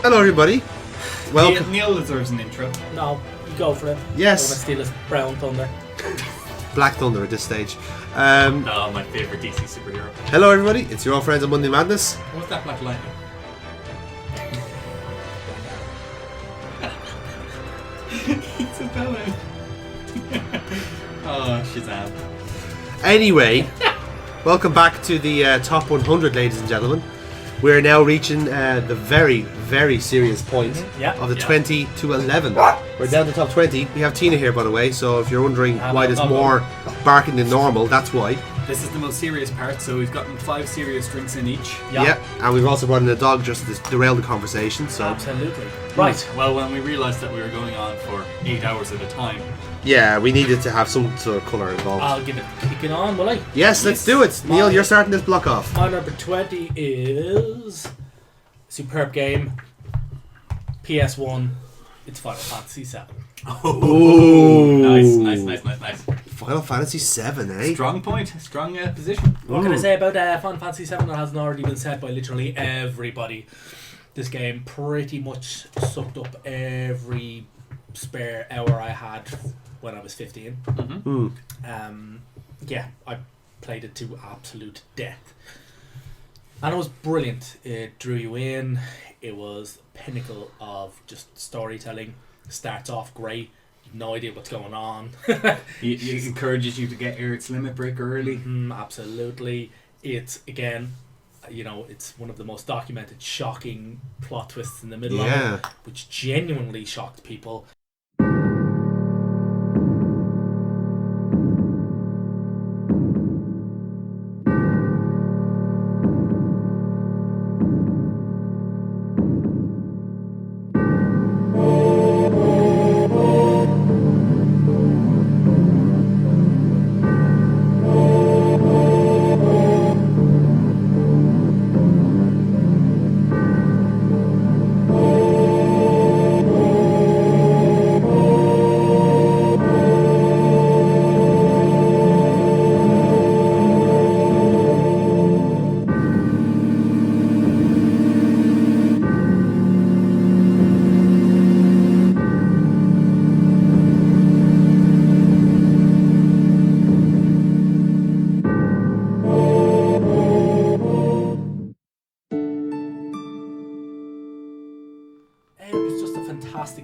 Hello, everybody. Welcome. Neil deserves an intro. No, you go for it. Yes. I'm gonna steal his brown thunder. Black Thunder at this stage. No, my favourite DC superhero. Hello, everybody. It's your old friends on Monday Madness. What's that Black Lightning? It's a villain. Oh, Shazam. Anyway, welcome back to the top 100, ladies and gentlemen. We're now reaching the very, very serious point of the 20 to 11. We're down to top 20. We have Tina here, by the way, so if you're wondering why there's more barking than normal, that's why. This is the most serious part, so we've gotten 5 serious drinks in each. Yeah, and we've also brought in a dog just to derail the conversation. So Absolutely. Right. Well, when we realised that we were going on for 8 hours at a time. Yeah, we needed to have some sort of colour involved. I'll give it kicking on, will I? Yes, let's do it. Neil, you're starting this block off. My number 20 is superb game. PS1. It's Final Fantasy VII. Oh, Nice. Final Fantasy VII, eh? Strong point, strong position. What can I say about Final Fantasy VII that hasn't already been said by literally everybody? This game pretty much sucked up every spare hour I had when I was 15. Yeah, I played it to absolute death. And it was brilliant. It drew you in. It was pinnacle of just storytelling. Starts off great. You've no idea what's going on. It encourages you to get your its limit break early. Absolutely. It's, again, it's one of the most documented, shocking plot twists in the middle of it, which genuinely shocked people.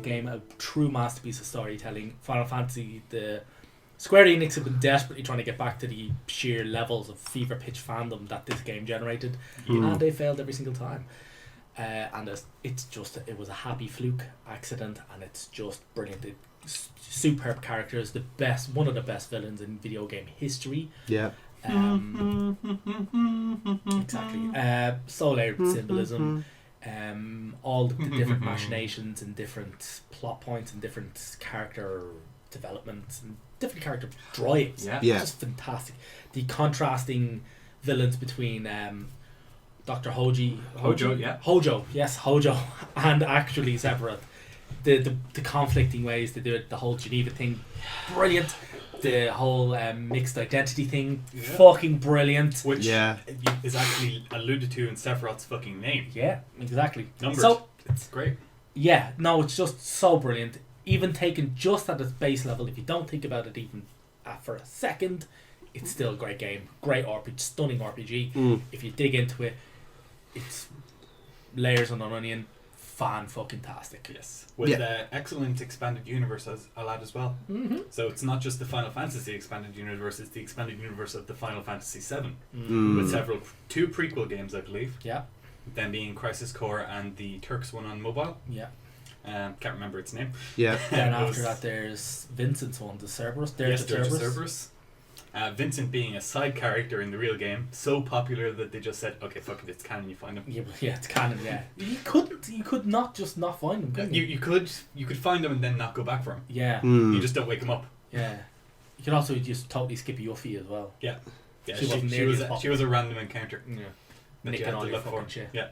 Game, a true masterpiece of storytelling. Final Fantasy, the Square Enix have been desperately trying to get back to the sheer levels of fever pitch fandom that this game generated, and they failed every single time. And it was a happy fluke accident, and it's just brilliant. Superb characters, one of the best villains in video game history. Yeah. Exactly. So layered symbolism. All the different machinations and different plot points and different character developments and different character drives. Yeah. Just fantastic. The contrasting villains between Dr. Hojo, and actually Sephiroth. The conflicting ways they do it, the whole Geneva thing, brilliant. The whole mixed identity thing, fucking brilliant. Which is actually alluded to in Sephiroth's fucking name. Yeah, exactly. Numbered. So it's great. Yeah, no, it's just so brilliant. Even taken just at its base level, if you don't think about it even for a second, it's still a great game. Great RPG, stunning RPG. If you dig into it, it's layers on an onion. Fan-fucking-tastic. Yes. With excellent expanded universe I'll add as well. So it's not just the Final Fantasy expanded universe, it's the expanded universe of the Final Fantasy VII. With two prequel games, I believe. Yeah. Them being Crisis Core and the Turks one on mobile. Yeah. Can't remember its name. Yeah. Then after that there's Vincent's one, the Cerberus. Dirge of Cerberus. Vincent being a side character in the real game, so popular that they just said, okay, fuck it, it's canon, you find him. Yeah, it's canon, yeah. You could not just not find him, couldn't you? You could find him and then not go back for him. Yeah. You just don't wake him up. Yeah. You can also just totally skip Yuffie as well. Yeah. She was a random encounter. Yeah. That you had to look for. Shit. Yeah.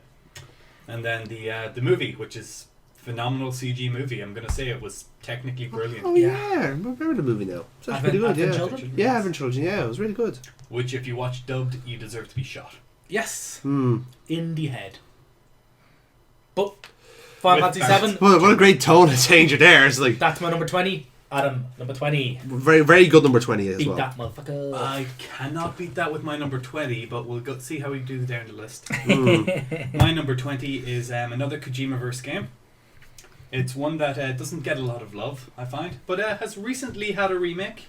And then the movie, which is phenomenal CG movie. I'm going to say it was technically brilliant. Oh yeah, I remember the movie now. It's actually pretty good. Children? Yeah, Advent Children. Yeah, it was really good. Which, if you watch dubbed, you deserve to be shot. Yes. In the head. But Final Fantasy 7. What a great tone of changer there. It's like That's my number 20. Adam, number 20. very, very good number 20 as Beat well. that motherfucker. I cannot beat that with my number 20, but we'll go see how we do down the list. My number 20 is another Kojima-verse game. It's one that doesn't get a lot of love, I find, but has recently had a remake.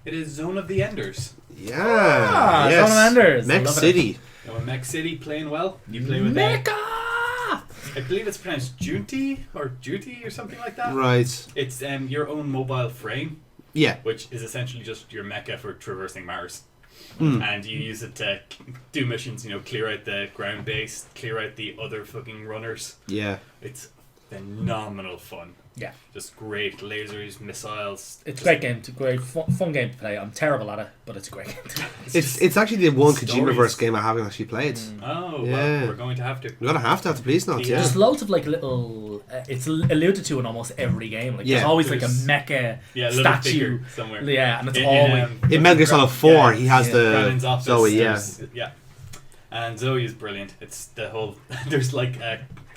It is Zone of the Enders. Yeah, yes. Zone of Enders. Mech City. Mech City playing well. You play with I believe it's pronounced Duty or something like that. Right. It's your own mobile frame. Yeah. Which is essentially just your mecha for traversing Mars. And you use it to do missions, clear out the ground base, clear out the other fucking runners. Yeah. It's phenomenal fun. Yeah. Just great lasers, missiles. It's a great game. It's a great fun game to play. I'm terrible at it, but it's a great game. It's actually the one stories. Kojima-verse game I haven't actually played. Oh, Yeah. well, we're going to have to. We're going to have the police notes, yeah. There's loads of like little. It's alluded to in almost every game. Like Yeah. there's always like a There's- mecha Yeah, a little statue figure somewhere. Yeah, and it's In, always. In Metal Gear Solid 4, he has Brennan's the office, Zoe, yeah. Yeah. And Zoe is brilliant. It's the whole. There's like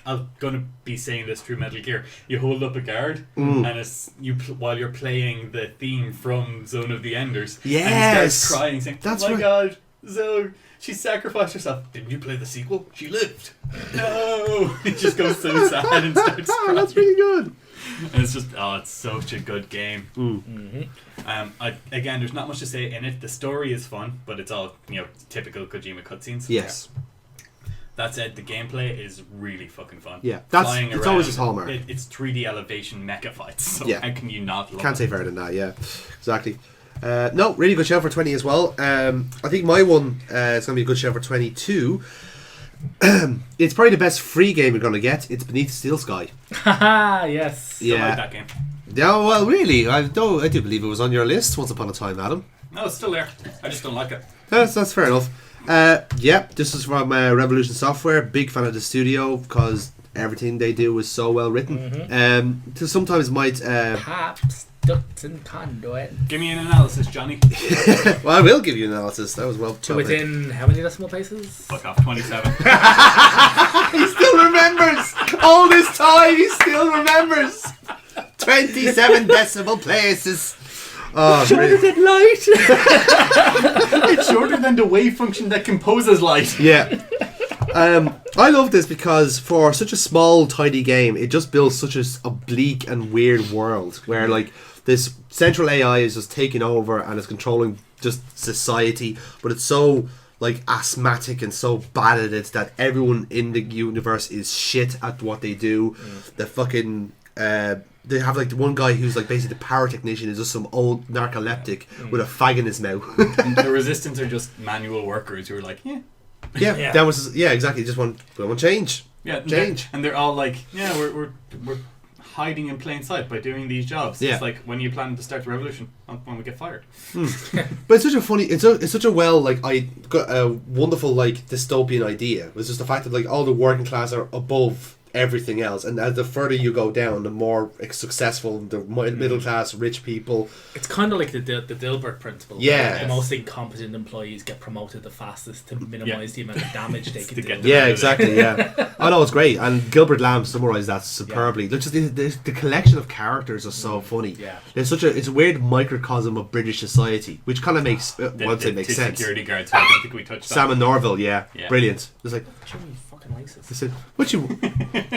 I'm gonna be saying this through Metal Gear. You hold up a guard, and it's while you're playing the theme from Zone of the Enders. Yes! And he starts crying, saying, That's "Oh my right. God, Zoe, she sacrificed herself. Didn't you play the sequel? She lived. No!" It just goes so sad and starts crying. That's really good. And it's just, it's such a good game. Again, there's not much to say in it. The story is fun, but it's all typical Kojima cutscenes. Yes. That said, the gameplay is really fucking fun. Yeah, Flying it's around, always his hallmark. It's 3D elevation mecha fights. So Yeah. how can you not love Can't it? say fairer than that, yeah. Exactly. No, really good shout for 20 as well. I think my one is going to be a good shout for 22. It's probably the best free game you're going to get. It's Beneath the Steel Sky. Haha, yes. Still Yeah. like that game. Yeah, well, really, I do believe it was on your list once upon a time, Adam. No, it's still there. I just don't like it. That's fair enough. Yeah, this is from Revolution Software. Big fan of the studio because everything they do is so well written. So sometimes might. Perhaps ducts and conduit. Give me an analysis, Johnny. Well, I will give you an analysis. That was well. To within how many decimal places? Fuck off, 27. He still remembers. All this time, he still remembers. 27 decimal places. Oh, Shorter than light. It's shorter than the wave function that composes light. yeah. I love this because for such a small, tidy game, it just builds such a bleak and weird world where like this central AI is just taking over and is controlling just society, but it's so like asthmatic and so bad at it that everyone in the universe is shit at what they do. The fucking they have like the one guy who's like basically the power technician is just some old narcoleptic with a fag in his mouth. The Resistance are just manual workers who are like, Yeah, that was exactly. Just want change. yeah, Change. and they're all like, yeah, we're hiding in plain sight by doing these jobs. Yeah. It's like when you plan to start the revolution, when we get fired. But it's such a funny. It's such a well like I got a wonderful like dystopian idea. It was just the fact that like all the working class are above everything else, and as the further you go down, the more successful the middle class rich people. It's kind of like the Dilbert principle. Yeah. The most incompetent employees get promoted the fastest to minimise the amount of damage they can To do. get Yeah, exactly. Yeah, I know it's great, and Gilbert Lamb summarised that superbly. Just the collection of characters are so funny. Yeah. It's a weird microcosm of British society, which kind of makes makes two sense. security guards. I don't think we touched Sam that. and Norville, yeah, Yeah. brilliant. It's like Jimmy fucking likes I this. said, what you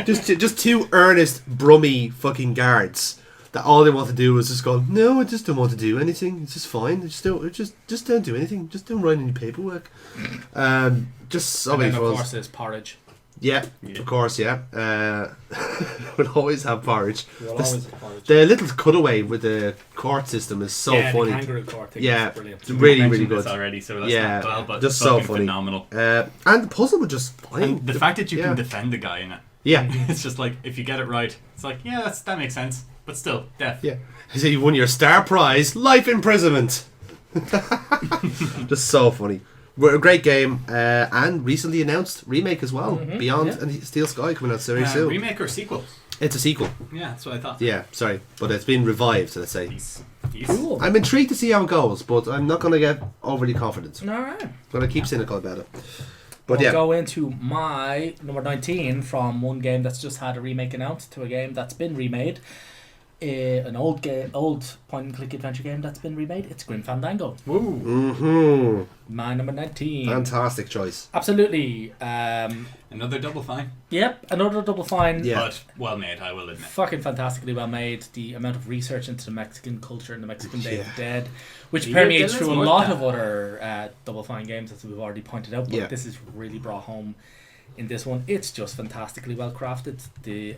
just two earnest brummy fucking guards that all they want to do is just go, no, I just don't want to do anything. It's just fine. Just don't do anything. Just don't write any paperwork. Just so And many then of fun. course there's porridge. Yeah, of course, yeah. We'll always have porridge. We'll always have porridge. The little cutaway with the court system is so yeah, funny. the kangaroo court thing Yeah, is brilliant. it's really, We really mentioned this good. already, so that's Yeah, not well, but just so fucking funny. phenomenal. And the puzzle was just fine. And the fact that you yeah. can defend the guy in it, Yeah, it's just like if you get it right, it's like that makes sense, but still death. yeah. So you won your star prize, life imprisonment. Just so funny. A great game, and recently announced remake as well. Beyond yeah. and Steel Sky coming out very soon. Remake or sequel? It's a sequel. Yeah, that's what I thought. Yeah, sorry, but it's been revived. Let's say. Peace. Cool. I'm intrigued to see how it goes, but I'm not going to get overly confident. Alright. I'm going to keep cynical about it. But we'll go into my number 19 from one game that's just had a remake announced to a game that's been remade. An old point-and-click adventure game that's been remade. It's Grim Fandango. Woo. Mm-hmm. My number 19. Fantastic choice. Absolutely. Another Double Fine. Yep, another Double Fine. Yeah. But well made, I will admit. Fucking fantastically well made. The amount of research into the Mexican culture and the Mexican Day of the Dead, which Yeah, permeates there through is a more lot of of other Double Fine games, as we've already pointed out. But this is really brought home in this one. It's just fantastically well crafted.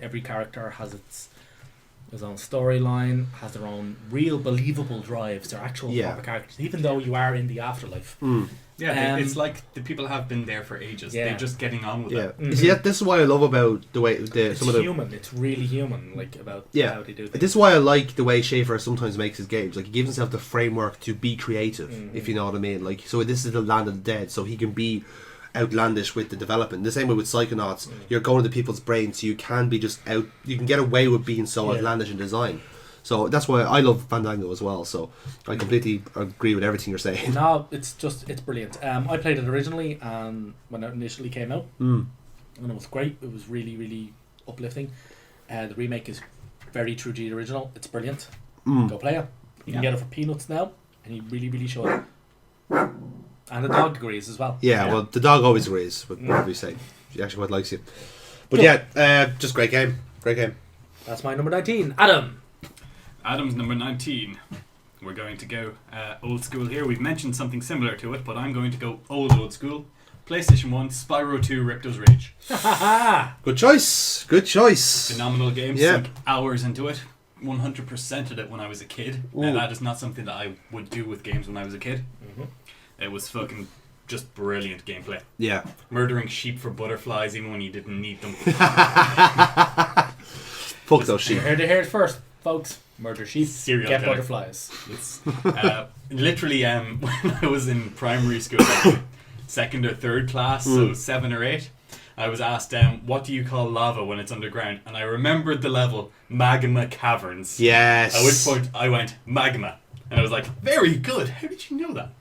Every character has its own storyline, has their own real believable drives. They're actual proper characters, even though you are in the afterlife. Yeah, it's like the people have been there for ages. They're just getting on with it. You see, this is why I love about the way it's human. It's really human, like about how they do things. This is why I like the way Schafer sometimes makes his games. Like, he gives himself the framework to be creative, if you know what I mean. Like, so this is the land of the dead, so he can be outlandish with the development. The same way with Psychonauts, you're going to people's brains, so you can be you can get away with being so outlandish in design. So that's why I love Fandango as well. So I completely agree with everything you're saying. No, it's brilliant. I played it originally when it initially came out, and it was great. It was really, really uplifting. The remake is very true to the original. It's brilliant. Go play it. You can get it for peanuts now, and you really, really should. And the dog agrees as well. Yeah, well, the dog always agrees with whatever you say. She actually quite likes you. But just great game. Great game. That's my number 19. Adam's number 19. We're going to go old school here. We've mentioned something similar to it, but I'm going to go old school. PlayStation 1, Spyro 2, RIPTO'S Rage. Good choice. Good choice. Phenomenal game. Sunk hours into it. 100%ed it when I was a kid. And that is not something that I would do with games when I was a kid. It was fucking just brilliant gameplay. Yeah. Murdering sheep for butterflies even when you didn't need them. Fuck those sheep. You heard it here first, folks. Murder sheep, get butterflies. It's literally when I was in primary school, like second or third class, so 7 or 8, I was asked, what do you call lava when it's underground? And I remembered the level, Magma Caverns. Yes. At which point I went, Magma. And I was like, very good. How did you know that?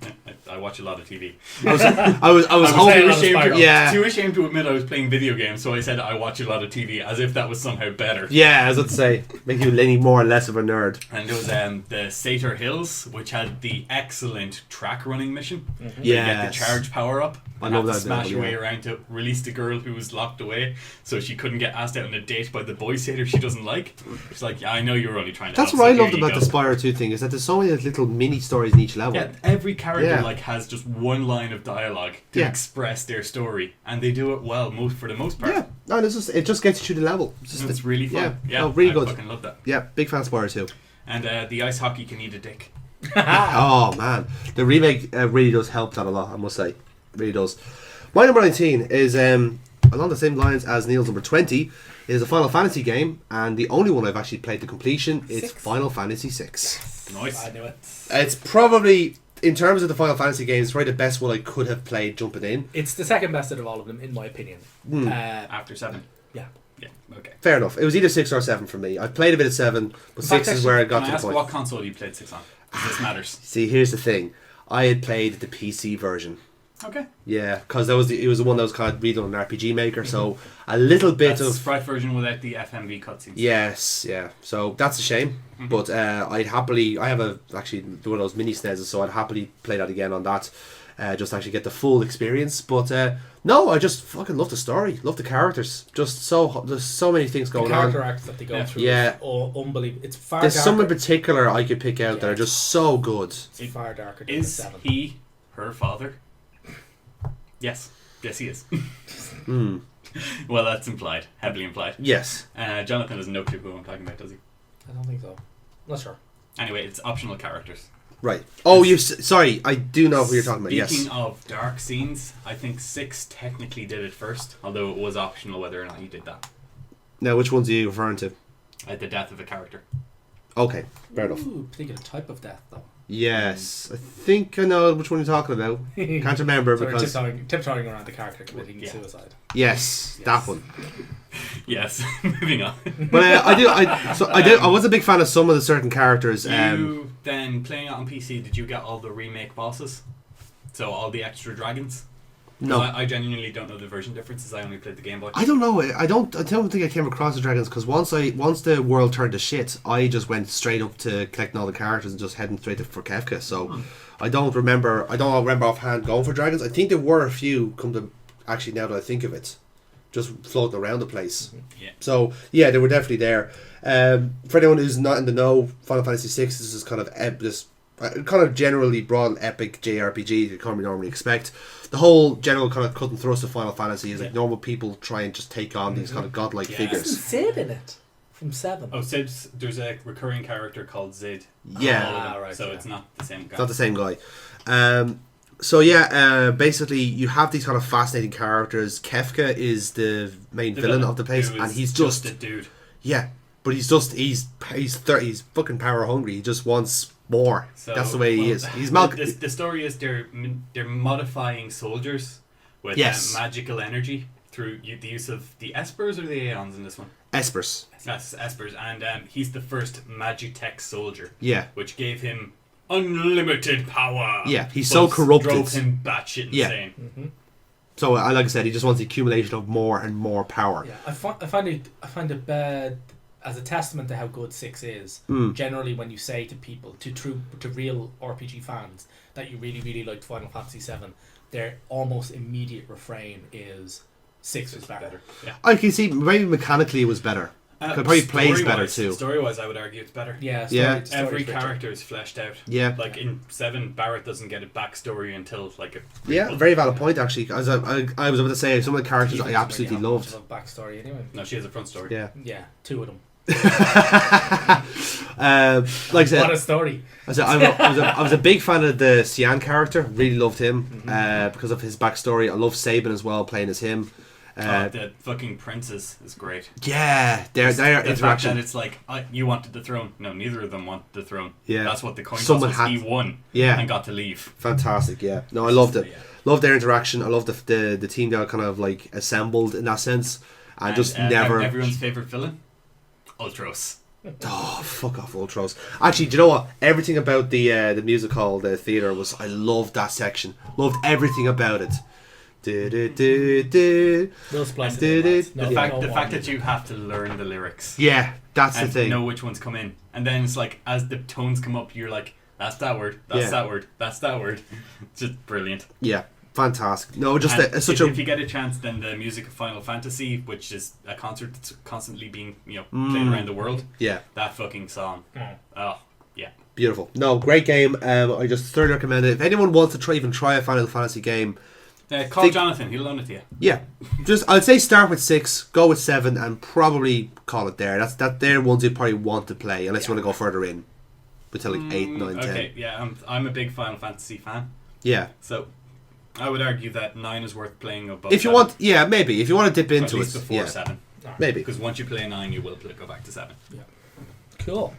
I watch a lot of TV. I was too ashamed to admit I was playing video games, so I said I watch a lot of TV, as if that was somehow better. Yeah, I was about to say, make you any more or less of a nerd. And there was the Satyr Hills, which had the excellent track running mission. Yeah. You get the charge power up. I love that. Smash your way around to release the girl who was locked away, so she couldn't get asked out on a date by the boy satyr she doesn't like. She's like, yeah, I know you were only trying to. That's what I loved about the Spyro 2 thing, is that there's so many little mini stories in each level. Yeah, every character has just one line of dialogue to express their story, and they do it well for the most part. Yeah, no, it just gets you through the level. It's really fun. Yeah, really good. I fucking love that. Yeah, big fan of Spyro 2. And the ice hockey can eat a dick. Oh man, the remake really does help that a lot, I must say. It really does. My number 19 is along the same lines as Neil's number 20. It is a Final Fantasy game, and the only one I've actually played to completion is Final Fantasy 6. Nice. I knew it. It's probably, in terms of the Final Fantasy games, probably the best one I could have played jumping in. It's the second best out of all of them, in my opinion. After 7. Yeah. Yeah, okay. Fair enough. It was either 6 or 7 for me. I played a bit of 7, but 6 is where I got to the point. What console you played 6 on? This matters. See, here's the thing. I had played the PC version. Okay. Yeah, because it was the one that was kind of redone on RPG Maker, so a little bit that's of sprite version without the FMV cutscenes. Yes, yeah. So that's a shame, but I'd happily. I have actually one of those mini SNESes, so I'd happily play that again on that, just to actually get the full experience. But no, I just fucking love the story, love the characters. Just there's so many things going on. The character arcs that they go through, is unbelievable. It's far. There's darker. some in particular I could pick out that are just so good. It's far darker than Is 7. he her father? Yes, he is. Well, that's implied, heavily implied. Yes. Jonathan doesn't know who I'm talking about, does he? I don't think so. Not sure. Anyway, it's optional characters. Right. Oh, sorry, I do know who you're talking about. Yes. Speaking of dark scenes, I think 6 technically did it first, although it was optional whether or not you did that. Now, which ones are you referring to? The death of a character. Okay, fair enough. Particular type of death, though. Yes, I think I know which one you're talking about. Can't remember because tiptoeing around the character committing suicide. Yes, that one. Yes, moving on. But I was a big fan of some of the certain characters. You then playing it on PC, did you get all the remake bosses? So all the extra dragons? No. I genuinely don't know the version differences. I only played the Game Boy. I don't know. I don't think I came across the dragons because once the world turned to shit, I just went straight up to collecting all the characters and just heading straight for Kefka. So I don't remember offhand going for dragons. I think there were a few actually now that I think of it, just floating around the place. Yeah. So yeah, they were definitely there. For anyone who's not in the know, Final Fantasy VI, this is kind of this kind of generally broad epic JRPG you can't normally expect. The whole general kind of cut and thrust of Final Fantasy is like normal people try and just take on these kind of godlike figures. Isn't Sid in it from 7? Oh, Sid's, there's a recurring character called Zid. Yeah. Right, so it's not the same guy. It's not the same guy. So yeah, basically you have these kind of fascinating characters. Kefka is the main villain of the place, and he's just a dude. Yeah, but he's fucking power hungry. He just wants more. So, that's the way he is. He's the story is they're modifying soldiers with magical energy through the use of the Espers or the Aeons in this one. Espers. That's Espers, and he's the first Magitech soldier. Yeah, which gave him unlimited power. Yeah, he's so corrupted. Drove him batshit insane. Mm-hmm. So, like I said, he just wants the accumulation of more and more power. Yeah, I find it bad as a testament to how good 6 is. Generally, when you say to people, to real RPG fans, that you really, really liked Final Fantasy 7, their almost immediate refrain is 6 was better. Yeah, I can see maybe mechanically it was better. It probably plays better too. Story-wise, I would argue it's better. Yeah, every character is fleshed out. Yeah, like in 7, Barrett doesn't get a backstory until like a very valid point actually. As I was about to say, some of the characters I absolutely loved. Much of a backstory anyway. No, she has a front story. Yeah, 2 of them. Like I said, what a story. I was a big fan of the Cyan character. Really loved him because of his backstory. I love Sabin as well, playing as him. The fucking princess is great. Yeah, their interaction. Fact that it's like you wanted the throne. No, neither of them wanted the throne. Yeah, that's what the coin toss was. He won. Yeah, and got to leave. Fantastic. Yeah, no, I loved it. Loved their interaction. I loved the team that kind of like assembled in that sense, and just never. Everyone's favorite villain, Ultros. Oh, fuck off, Ultros. Actually, do you know what? Everything about the music hall, the theatre was. I loved that section. Loved everything about it. The fact that you have to learn the lyrics. Yeah, that's the thing. Know which ones come in, and then it's like as the tones come up, you're like, "That's that word. That's that word. That's that word." It's just brilliant. Yeah, fantastic. No, just if you get a chance, then the music of Final Fantasy, which is a concert that's constantly being played around the world. Yeah, that fucking song. Oh yeah, beautiful. No, great game. I just thoroughly recommend it. If anyone wants to try a Final Fantasy game. Call Jonathan, he'll loan it to you. Yeah, I'd say start with 6, go with 7, and probably call it there. They're ones you probably want to play, unless you want to go further in, until like 8, 9, 10. Okay, yeah, I'm a big Final Fantasy fan. Yeah, so I would argue that 9 is worth playing above. If you 7. want, maybe if you want to dip into at least it before 7, maybe because once you play 9, you will go back to 7. Yeah, cool.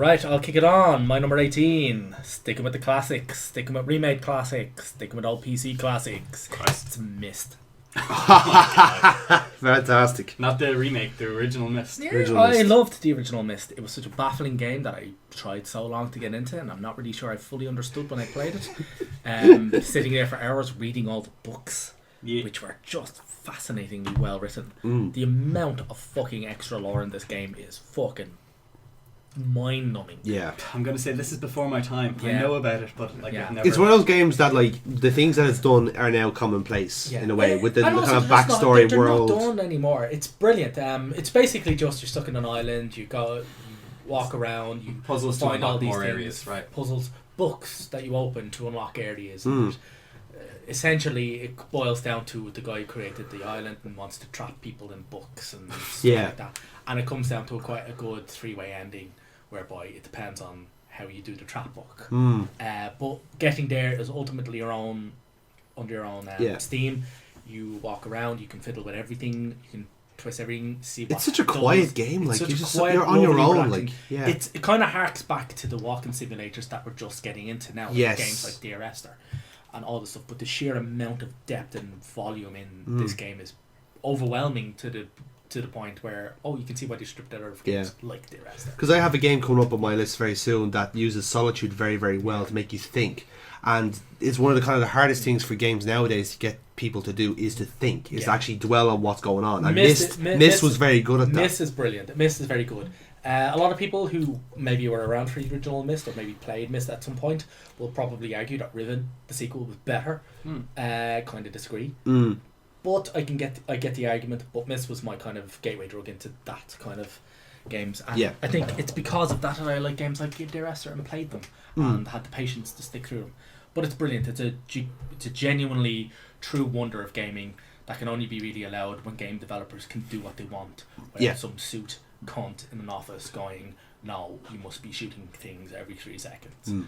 Right, I'll kick it on. My number 18. Sticking with the classics. Sticking with remade classics. Sticking with old PC classics. Christ. It's Myst. Fantastic. Not the remake, the original Myst. Yeah, Original I Myst. loved the original Myst. It was such a baffling game that I tried so long to get into, and I'm not really sure I fully understood when I played it. Sitting there for hours reading all the books, which were just fascinatingly well written. The amount of fucking extra lore in this game is fucking mind-numbing. Yeah. I'm going to say this is before my time. I Yeah. know about it, but like Yeah. I've never... It's one of those games that, like, the things that it's done are now commonplace in a way, with the And kind also of they're just backstory they're world. not done anymore. It's brilliant. It's basically just you're stuck in an island. You go, you walk around, you Puzzles to find all unlock these more things, areas, right? Puzzles, books that you open to unlock areas. And, essentially, it boils down to the guy who created the island and wants to trap people in books and stuff like that. And it comes down to quite a good three-way ending, whereby it depends on how you do the trap book. But getting there is ultimately your own, under your own steam. You walk around, you can fiddle with everything, you can twist everything, see what It's such a it does. quiet game, It's like such you a just quiet, you're on your lovely, own, relaxing- like yeah. It kind of harks back to the walking simulators that we're just getting into now, like Yes. games like Dear Esther and all this stuff. But the sheer amount of depth and volume in this game is overwhelming to the point where you can see why they stripped it out of games like Dear Esther. Because I have a game coming up on my list very soon that uses solitude very, very well to make you think. And it's one of the kind of the hardest things for games nowadays to get people to do is to think, is to actually dwell on what's going on. And Myst was very good at that. Myst is brilliant. Myst is very good. A lot of people who maybe were around for the original Myst or maybe played Myst at some point will probably argue that Riven, the sequel, was better. Kind of disagree. But I get the argument. But Myst was my kind of gateway drug into that kind of games. And I think it's because of that I like games like Dear Esther and played them and had the patience to stick through them. But it's brilliant. It's a genuinely true wonder of gaming that can only be really allowed when game developers can do what they want without some suit cunt in an office going, no, you must be shooting things every 3 seconds.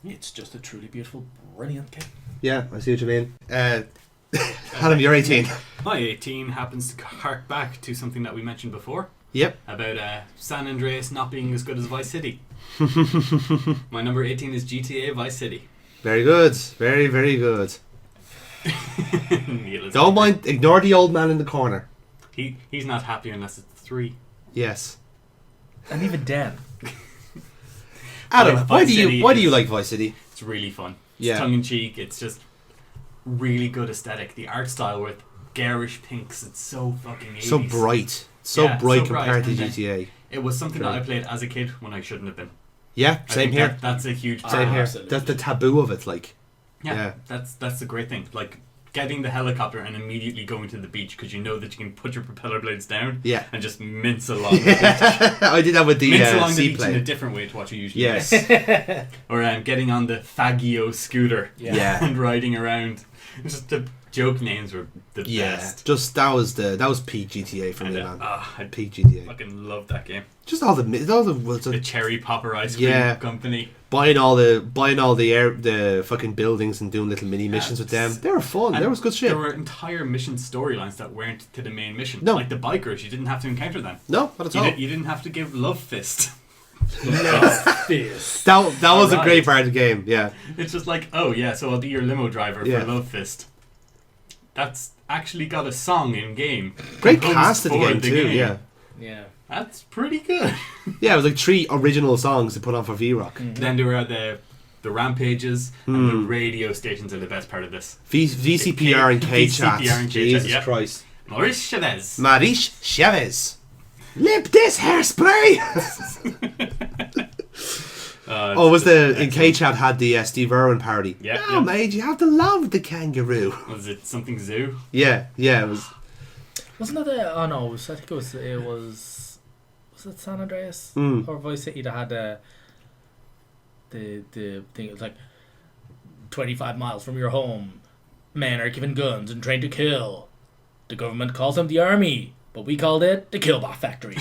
It's just a truly beautiful, brilliant game. Yeah, I see what you mean. Adam, you're 18. My 18 happens to hark back to something that we mentioned before. Yep. About San Andreas not being as good as Vice City. My number 18 is GTA Vice City. Very good. Very, very good. Neil is Don't mind, ignore the old man in the corner. He's not happy unless it's 3. Yes. And even then. Adam, why Vice do City you like Vice City? It's really fun. It's tongue in cheek. It's just really good aesthetic. The art style with garish pinks. It's so fucking 80s. So bright. So bright compared to GTA. It was something that I played as a kid when I shouldn't have been. Yeah, I same think here. That's a huge Same here. absolutely. That's the taboo of it, like. Yeah, that's the great thing. Like getting the helicopter and immediately going to the beach because you know that you can put your propeller blades down and just mince along the beach. I did that with the mince along the beach seaplane. in a different way to what you usually Yes. do. Or getting on the Faggio scooter and riding around. Just the joke names were the best. Just that was peak GTA for me, man. I Peak GTA. fucking love that game. Just all the Cherry Popper ice cream company. Buying all the fucking buildings and doing little mini missions with them. They were fun. There was good shit. There were entire mission storylines that weren't to the main mission. No. Like the bikers, you didn't have to encounter them. No, not at all. You didn't have to give Love Fist. Love Fist. That was a great part of the game, yeah. It's just like, so I'll be your limo driver for Love Fist. That's actually got a song in game. Great cast at the game too, yeah. Yeah. That's pretty good. Yeah, it was like 3 original songs to put on for V-Rock. Then there were the rampages and the radio stations are the best part of this. VCPR and K-Chat. Jesus Christ. Maurice Chavez. Maurice Chavez. Lip this hairspray! In K-Chat had the Steve Irwin parody. Yeah. Mate, you have to love the kangaroo. Was it something zoo? Yeah, it was. Wasn't that I think it was it San Andreas or Vice City that had the thing? It was like 25 miles from your home, men are given guns and trained to kill. The government calls them the army, but we called it the Killbot Factory.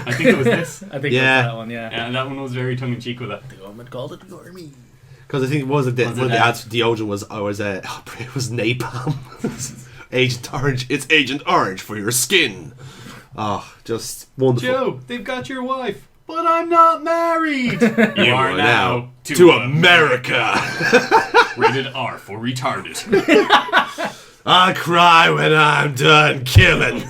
I think it was this. I think it was that one, yeah. And that one was very tongue in cheek with it. The government called it the army. Because I think one of the ads for deodorant was it was napalm. Agent Orange, it's Agent Orange for your skin. Oh, just wonderful. Joe, they've got your wife. But I'm not married. You are now to America. Rated R for retarded. I'll cry when I'm done killing.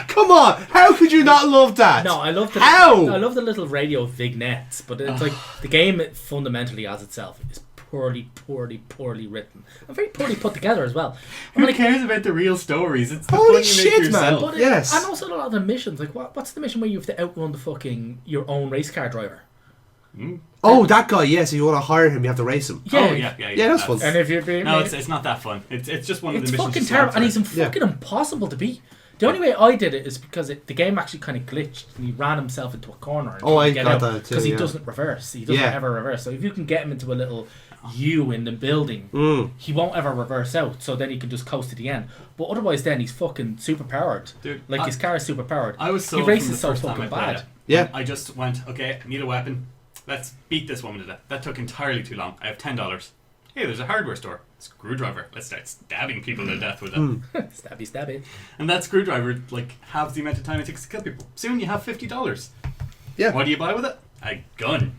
Come on, how could you not love that? No, I love the How? I love the little radio vignettes, but it's like the game fundamentally as itself is poorly written and very poorly put together as well. Who cares about the real stories? It's the Holy fun you shit, make man. yourself. But Yes. and also a lot of the missions. Like what's the mission where you have to outrun the fucking your own race car driver? Oh, that guy, yeah, so you want to hire him, you have to race him. Yeah, Oh yeah. Yeah, that's fun. And if you're being No, it's not that fun. It's just one of it's the missions. fucking you terrible, slog and he's through. fucking impossible to beat. The only way I did it is because the game actually kind of glitched and he ran himself into a corner. And I get got out that too, because he yeah. doesn't reverse. He doesn't ever reverse. So if you can get him into a little U in the building, he won't ever reverse out. So then he can just coast to the end. But otherwise, then he's fucking super powered. Dude, like his car is super powered. I was so he from races the so first time fucking I played bad. it. Yeah. I just went, okay, I need a weapon. Let's beat this woman to death. That took entirely too long. I have $10. Hey, there's a hardware store. Screwdriver. Let's start stabbing people to death with it. Stabby. And that screwdriver, like, halves the amount of time it takes to kill people. Soon you have $50. Yeah. What do you buy with it? A gun.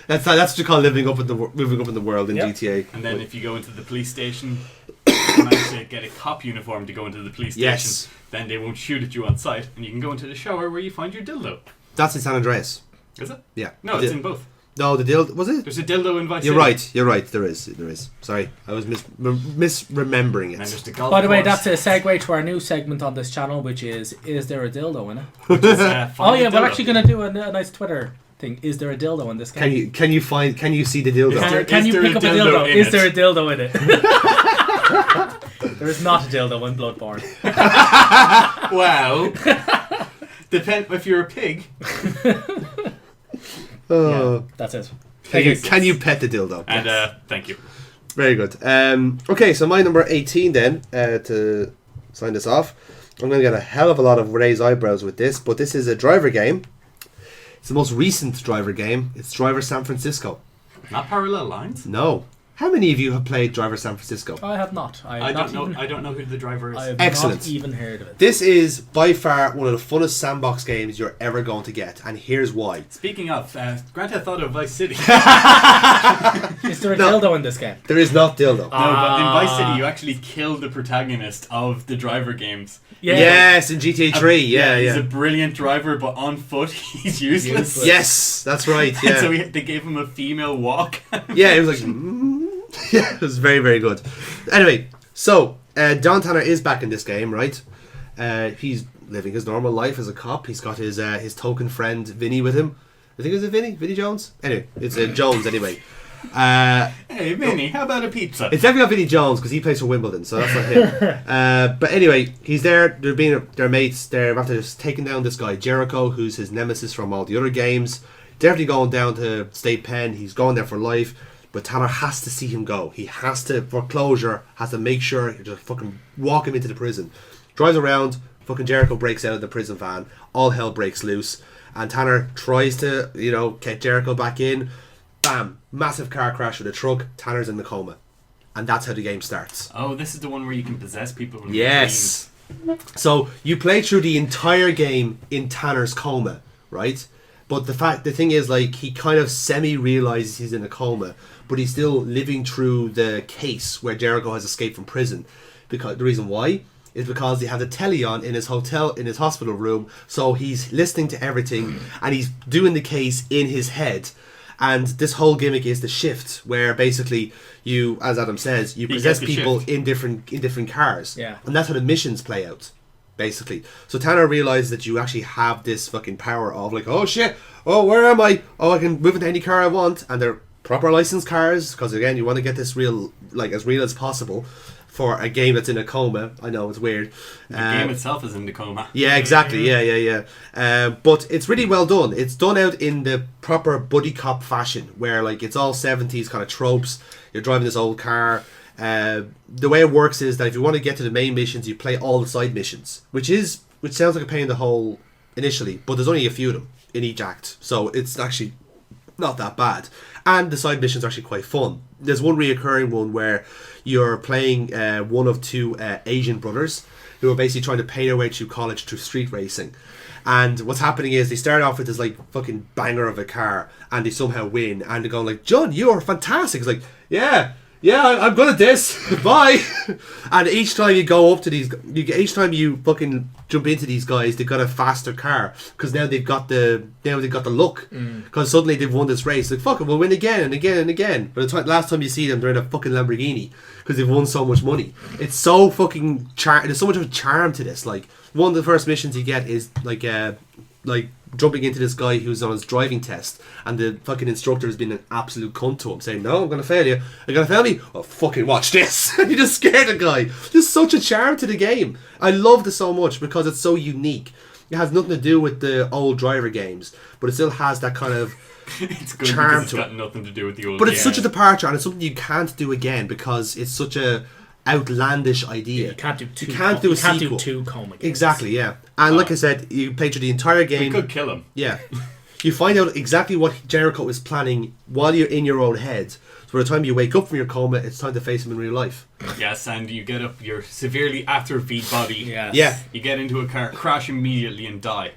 That's what you call moving up in the world in GTA. And then if you go into the police station, you manage to get a cop uniform to go into the police station. Yes. Then they won't shoot at you on sight, and you can go into the shower where you find your dildo. That's in San Andreas. Is it? Yeah. No, it's in both. No, the dildo was it? There's a dildo in Vice You're City. right. You're right. There is. Sorry, I was misremembering And there's it. the golf By the way, course, that's a segue to our new segment on this channel, which is there a dildo in it? which is, Oh find yeah, a we're dildo. actually gonna do a nice Twitter thing. Is there a dildo in this game? Can you see the dildo? Can you there pick a up a dildo dildo? in Is it? there a dildo in it? There is not a dildo in Bloodborne. Wow. Depend if you're a pig. Oh. Yeah, that's it. Can you pet the dildo? And thank you. Very good. Okay, so my number 18 then, to sign this off. I'm going to get a hell of a lot of raised eyebrows with this, but this is a driver game. It's the most recent driver game. It's Driver San Francisco. Not Parallel Lines. No. How many of you have played Driver San Francisco? I have not. I don't know who the driver is. I have Excellent. not even heard of it. This is by far one of the funnest sandbox games you're ever going to get, and here's why. Speaking of, Grand Theft Auto Vice City. Is there a dildo in this game? There is not dildo. No, but in Vice City you actually kill the protagonist of the driver games. Yeah. Yes, in GTA 3, yeah. He's a brilliant driver, but on foot he's useless. Yes, that's right, And so yeah. they gave him a female walk. Yeah, it was like... yeah, it was very, very good. Anyway, so, Don Tanner is back in this game, right? He's living his normal life as a cop. He's got his token friend, Vinny, with him. I think it was Vinny? Vinny Jones? Anyway, it's Jones anyway. Hey, Vinny, how about a pizza? It's definitely not Vinny Jones because he plays for Wimbledon, so that's not him. But anyway, he's there. They're mates. They're after just taking down this guy Jericho, who's his nemesis from all the other games. Definitely going down to state pen. He's going there for life. But Tanner has to see him go. He has to, for closure, has to make sure he just fucking walk him into the prison. Drives around. Fucking Jericho breaks out of the prison van. All hell breaks loose. And Tanner tries to, get Jericho back in. Bam! Massive car crash with a truck. Tanner's in the coma. And that's how the game starts. Oh, this is the one where you can possess people with Yes. So you play through the entire game in Tanner's coma, right? But the thing is, like, he kind of semi-realizes he's in a coma, but he's still living through the case where Jericho has escaped from prison. Because the reason why is because they have the telly on in his hospital room, so he's listening to everything and he's doing the case in his head. And this whole gimmick is the shift, where basically you, as Adam says, you possess people in different cars. Yeah. And that's how the missions play out, basically. So Tanner realizes that you actually have this fucking power of like, oh shit, oh where am I? Oh, I can move into any car I want, and they're proper licensed cars, because again, you want to get this real, like as real as possible for a game that's in a coma. I know it's weird. The game itself is in the coma. Yeah, exactly. Yeah. But it's really well done. It's done out in the proper buddy cop fashion, where like it's all 70s kind of tropes. You're driving this old car. The way it works is that if you want to get to the main missions, you play all the side missions, which sounds like a pain in the hole initially, but there's only a few of them in each act, so it's actually not that bad. And the side missions are actually quite fun. There's one reoccurring one where you're playing one of two Asian brothers who are basically trying to pay their way through college through street racing. And what's happening is they start off with this like fucking banger of a car, and they somehow win, and they're going like, John, you are fantastic. It's like, yeah, I'm good at this. Bye. And each time you go up to these, each time you fucking jump into these guys, they've got a faster car because now they've got the look. Because suddenly they've won this race. Like, fuck it, we'll win again and again and again. But the last time you see them, they're in a fucking Lamborghini because they've won so much money. It's so fucking there's so much of a charm to this. Like, one of the first missions you get is like jumping into this guy who's on his driving test, and the fucking instructor has been an absolute cunt to him, saying, no, I'm going to fail you. You're going to fail me? Oh, fucking watch this. And you just scare the guy. There's such a charm to the game. I love this so much because it's so unique. It has nothing to do with the old driver games, but it still has that kind of It's good charm because it's to got it. nothing to do with the old. But it's such a departure, and it's something you can't do again because it's such a outlandish idea. You can't do two. You can't do a you can't sequel. do two coma games. Exactly, yeah. And like I said, you play through the entire We game. could kill him. Yeah. You find out exactly what Jericho is planning while you're in your own head. So by the time you wake up from your coma, it's time to face him in real life. Yes, and you get up your severely atrophied body. Yes. Yeah. You get into a car, crash immediately, and die.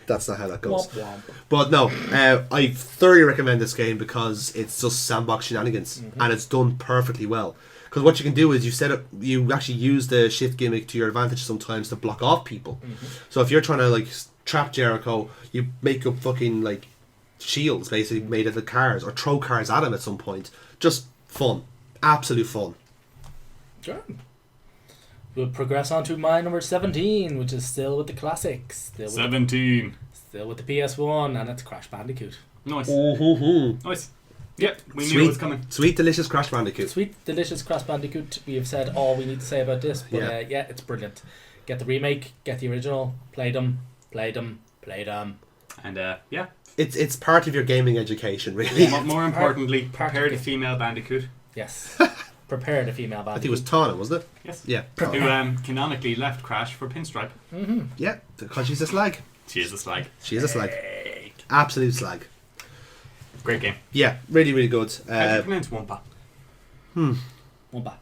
That's not how that goes. Womp womp. But no, I thoroughly recommend this game because it's just sandbox shenanigans, and it's done perfectly well. Because what you can do is you actually use the shift gimmick to your advantage sometimes to block off people. So if you're trying to like trap Jericho, you make up fucking like shields basically made out of cars, or throw cars at him at some point. Just fun, absolute fun. Sure. We'll progress on to my number 17, which is still with the classics. Still 17. Still with the PS1, and it's Crash Bandicoot. Nice. Ooh, Nice. Yep, we knew it was coming. Sweet, delicious Crash Bandicoot. Sweet, delicious Crash Bandicoot. We have said all we need to say about this, but Yeah. it's brilliant. Get the remake, get the original, play them. And yeah. It's part of your gaming education, really. More importantly, part prepare of the it. female Bandicoot. Yes. Prepare the female I think it Bandicoot. was Tana, wasn't it? Yes. Yeah. Who canonically left Crash for Pinstripe. Yeah, because she's a slag. She is a slag. She is a slag. Absolute slag. Great game. Yeah, really, really good. How do you pronounce Wumpa? Wumpa.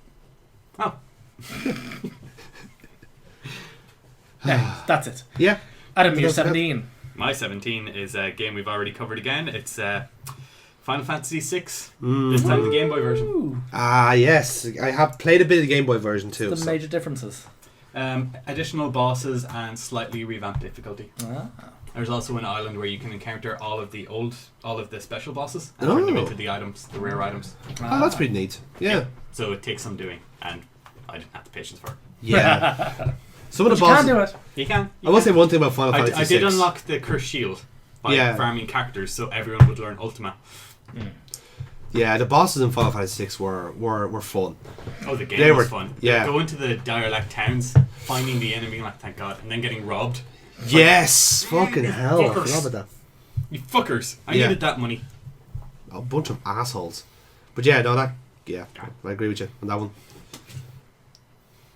Oh. Yeah, that's it. Yeah. Adam, you're That's it. 17. My 17 is a game we've already covered again. It's Final Fantasy VI. Mm. This time the Game Boy version. Ooh, Ah, yes. I have played a bit of the Game Boy version too. the so- major differences. Additional bosses and slightly revamped difficulty. Ah. There's also an island where you can encounter all of the special bosses and turn them Oh. into the items, the rare items. Oh, that's pretty neat. Yeah. So it takes some doing, and I didn't have the patience for it. Yeah. Some of But the you can bosses. do it. You can. I will say one thing about Final I Fantasy did VI. unlock the Cursed Shield by Yeah. farming characters, so everyone would learn Ultima. Yeah, the bosses in Final Fantasy VI were fun. Oh, the game They was were- fun. yeah. Go into the dialect towns, finding the enemy, like thank God, and then getting robbed. Yes! Fucking hell. I fuckers. forgot about that. You fuckers! I Yeah. needed that money. A bunch of assholes. But yeah, no, I agree with you on that one.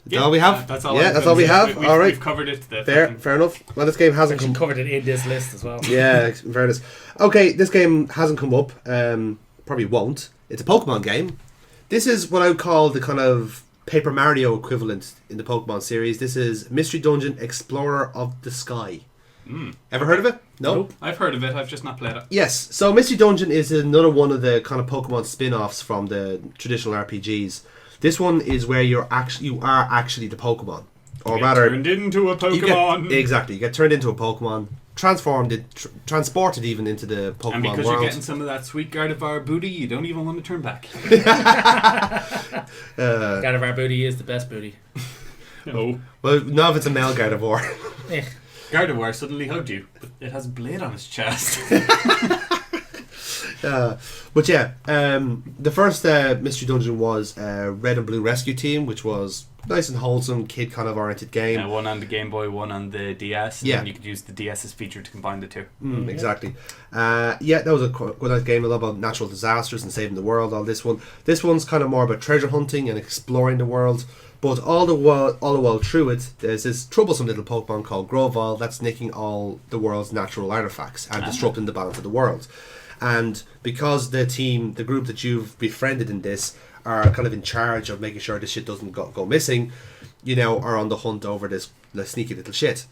Is that all we have? That's all. Yeah, I'm that's gonna all we say. have. We've, All right. We've covered it. Fair enough. Well, this game hasn't Actually come. covered it in this list as well. Yeah, in fairness. Okay, this game hasn't come up. Probably won't. It's a Pokemon game. This is what I would call the kind of Paper Mario equivalent in the Pokemon series. This is Mystery Dungeon Explorer of the Sky. Ever heard of it? No? Nope. I've heard of it. I've just not played it. Yes. So Mystery Dungeon is another one of the kind of Pokemon spin-offs from the traditional RPGs. This one is where you are actually the Pokemon. Or Get rather, turned into a you Pokemon. exactly. You get turned into a Pokemon, transported even into the Pokemon And because world. you're getting some of that sweet Gardevoir booty, you don't even want to turn back. Gardevoir booty is the best booty. No. Well, not if it's a male Gardevoir. Eh. Gardevoir suddenly hugged you, but it has a blade on its chest. But yeah, the first Mystery Dungeon was Red and Blue Rescue Team, which was nice and wholesome, kid kind of oriented game. One on the Game Boy, one on the DS. And Yeah. then you could use the DS's feature to combine the two. Exactly. Yeah, that was a good nice game. A lot about natural disasters and saving the world. All this one's kind of more about treasure hunting and exploring the world. But all the while through it, there's this troublesome little Pokemon called Grovyle that's nicking all the world's natural artifacts and disrupting the balance of the world. And because the group that you've befriended in this are kind of in charge of making sure this shit doesn't go missing, are on the hunt over this sneaky little shit.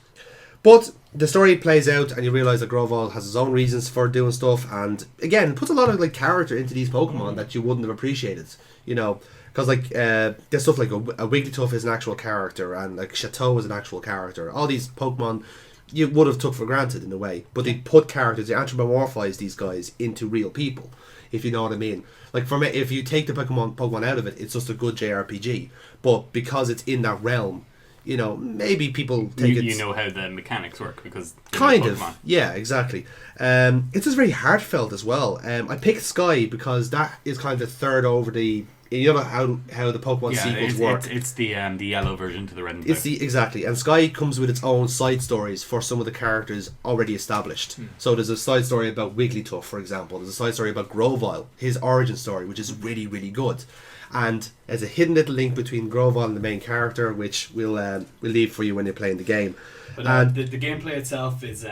But the story plays out, and you realise that Grovyle has his own reasons for doing stuff, and again, puts a lot of like character into these Pokemon that you wouldn't have appreciated. You know, because like there's stuff like a Wigglytuff is an actual character, and like Chateau is an actual character. All these Pokemon you would have took for granted in a way, but they put characters, they anthropomorphize these guys into real people, if you know what I mean. Like for me, if you take the Pokemon out of it, it's just a good JRPG. But because it's in that realm, you know, maybe people take it. You know how the mechanics work because kind of, yeah, exactly. It's just very heartfelt as well. I picked Sky because that is kind of the third over the. You know how the Pokemon sequels work. It's the yellow version to the red and blue. Exactly, and Sky comes with its own side stories for some of the characters already established. So there's a side story about Wigglytuff, for example. There's a side story about Grovyle, his origin story, which is really, really good. And there's a hidden little link between Grovyle and the main character, which we'll leave for you when you're playing the game. But the gameplay itself is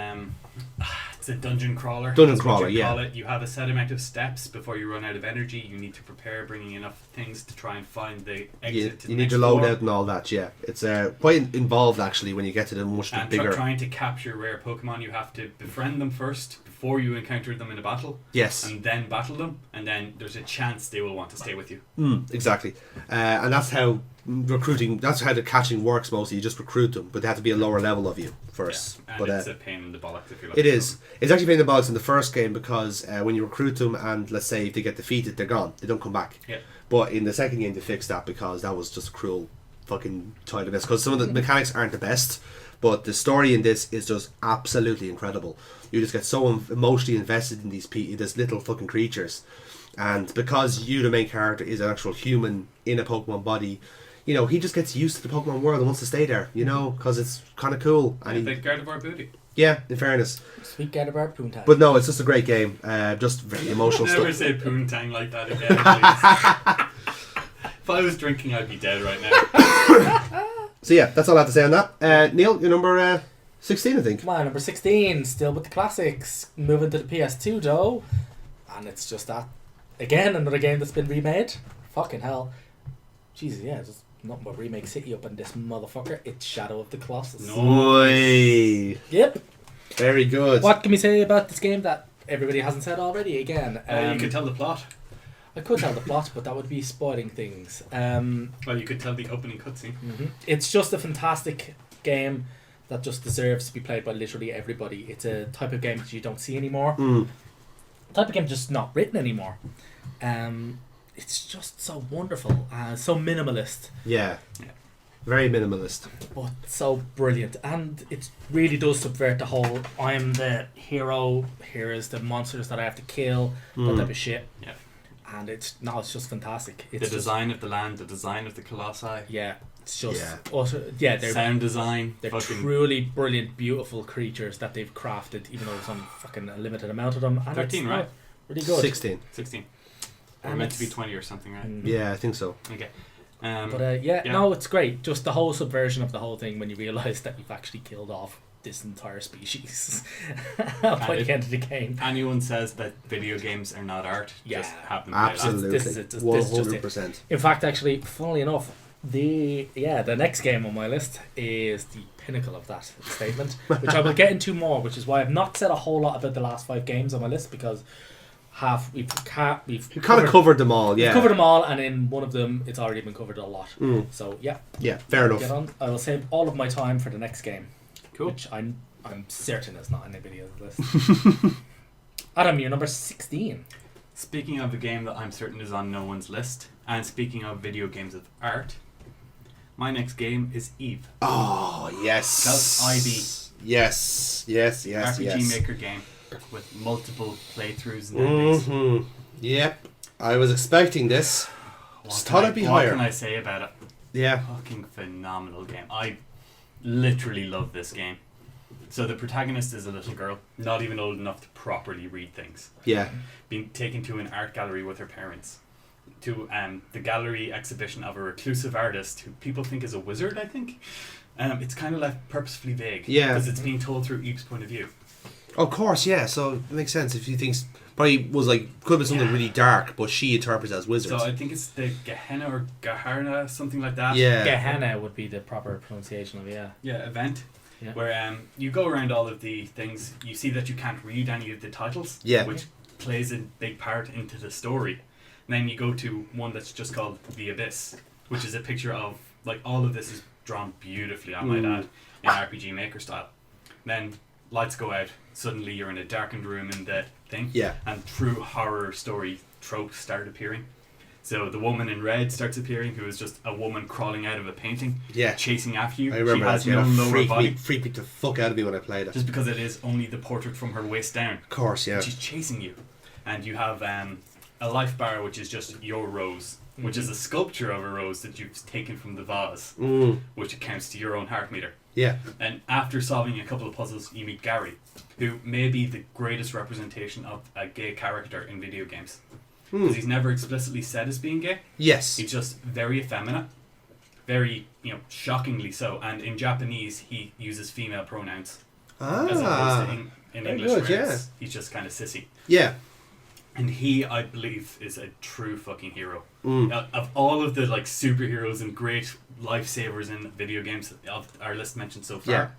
it's a dungeon crawler. Dungeon crawler, yeah. Call it. You have a set amount of steps before you run out of energy. You need to prepare, bringing enough things to try and find the exit. To the you need next to load floor. out and all that. Yeah, it's quite involved actually when you get to the much bigger. Trying to capture rare Pokemon, you have to befriend them first before you encounter them in a battle. Yes. And then battle them, and then there's a chance they will want to stay with you. Exactly, and that's how recruiting. That's how the catching works mostly. You just recruit them, but they have to be a lower level of you first. Yeah, and but it's a pain in the bollocks if you're. It is. It's actually a pain in the bollocks in the first game because when you recruit them and let's say if they get defeated, they're gone. They don't come back. Yeah. But in the second game, they fixed that because that was just cruel, fucking child of this. Because some of the mechanics aren't the best, but the story in this is just absolutely incredible. You just get so emotionally invested in these little fucking creatures, and because you, the main character, is an actual human in a Pokemon body. You know, he just gets used to the Pokemon world and wants to stay there, you know, because it's kind of cool. And a big Gardevoir booty. Yeah, in fairness. Sweet Gardevoir Poontang. But no, it's just a great game. Just very emotional stuff. Never say Poontang like that again, please. If I was drinking, I'd be dead right now. So yeah, that's all I have to say on that. Neil, your number 16, I think. My number 16, still with the classics. Moving to the PS2 though. And it's just that. Again, another game that's been remade. Fucking hell. Jesus, yeah, just nothing but remake city up in this motherfucker. It's Shadow of the Colossus. Oi. Yep. Very good. What can we say about this game that everybody hasn't said already? Again, you could tell the plot. I could tell the plot, but that would be spoiling things. Well, you could tell the opening cutscene. It's just a fantastic game that just deserves to be played by literally everybody. It's a type of game that you don't see anymore. Type of game just not written anymore. It's just so wonderful, so minimalist. Yeah. Very minimalist. But so brilliant. And it really does subvert the whole, I'm the hero, here is the monsters that I have to kill, that type of shit. Yeah. And it's just fantastic. It's the design of the land, the design of the colossi. Yeah. It's just... Also, yeah, they're... Sound design. They're truly brilliant, beautiful creatures that they've crafted, even though there's only fucking a limited amount of them. And 13, right? Really good. 16. Or meant to be 20 or something, right? Yeah, I think so. Okay. But no, it's great. Just the whole subversion of the whole thing when you realise that you've actually killed off this entire species by the end of the game. Anyone says that video games are not art, just have them play absolutely. This is it. 100%. In fact, actually, funnily enough, the next game on my list is the pinnacle of that statement, which I will get into more, which is why I've not said a whole lot about the last 5 games on my list, because we've kind of covered them all. Yeah, we've covered them all, and in one of them it's already been covered a lot. So yeah, fair enough. Get on. I will save all of my time for the next game, cool. Which I'm certain is not on anybody's list. Adam, you're number 16. Speaking of a game that I'm certain is on no one's list, and speaking of video games of art, my next game is Eve. Oh yes, IB. Yes. RPG Maker game with multiple playthroughs and endings. Yep, I was expecting this. Just thought it'd be higher. What can I say about it? Yeah, fucking phenomenal game. I literally love this game. So the protagonist is a little girl, not even old enough to properly read things. Yeah. Being taken to an art gallery with her parents. To the gallery exhibition of a reclusive artist who people think is a wizard, I think. It's kind of left purposefully vague. Yeah. Because it's being told through Eve's point of view. Of course, yeah. So it makes sense if you think probably was could be something really dark, but she interprets it as wizards. So I think it's the Gehenna or Gaharna, something like that. Yeah. Gehenna would be the proper pronunciation of Yeah, event. where you go around all of the things, you see that you can't read any of the titles, which plays a big part into the story. And then you go to one that's just called The Abyss, which is a picture of, like, all of this is drawn beautifully, I might add, in RPG Maker style. Then lights go out, suddenly you're in a darkened room in the thing, and true horror story tropes start appearing. So the woman in red starts appearing, who is just a woman crawling out of a painting, chasing after you. I remember she has no lower body. Freaked me the fuck out of me when I played it. Just because it is only the portrait from her waist down. Of course, yeah. And she's chasing you. And you have a life bar, which is just your rose, which is a sculpture of a rose that you've taken from the vase, which accounts to your own heart meter. Yeah. And after solving a couple of puzzles, you meet Gary, who may be the greatest representation of a gay character in video games. Because he's never explicitly said as being gay. Yes. He's just very effeminate. Very, shockingly so. And in Japanese, he uses female pronouns. As opposed to in English, where he's just kind of sissy. Yeah. And he, I believe, is a true fucking hero. Of all of the like superheroes and great lifesavers in video games of our list mentioned so far,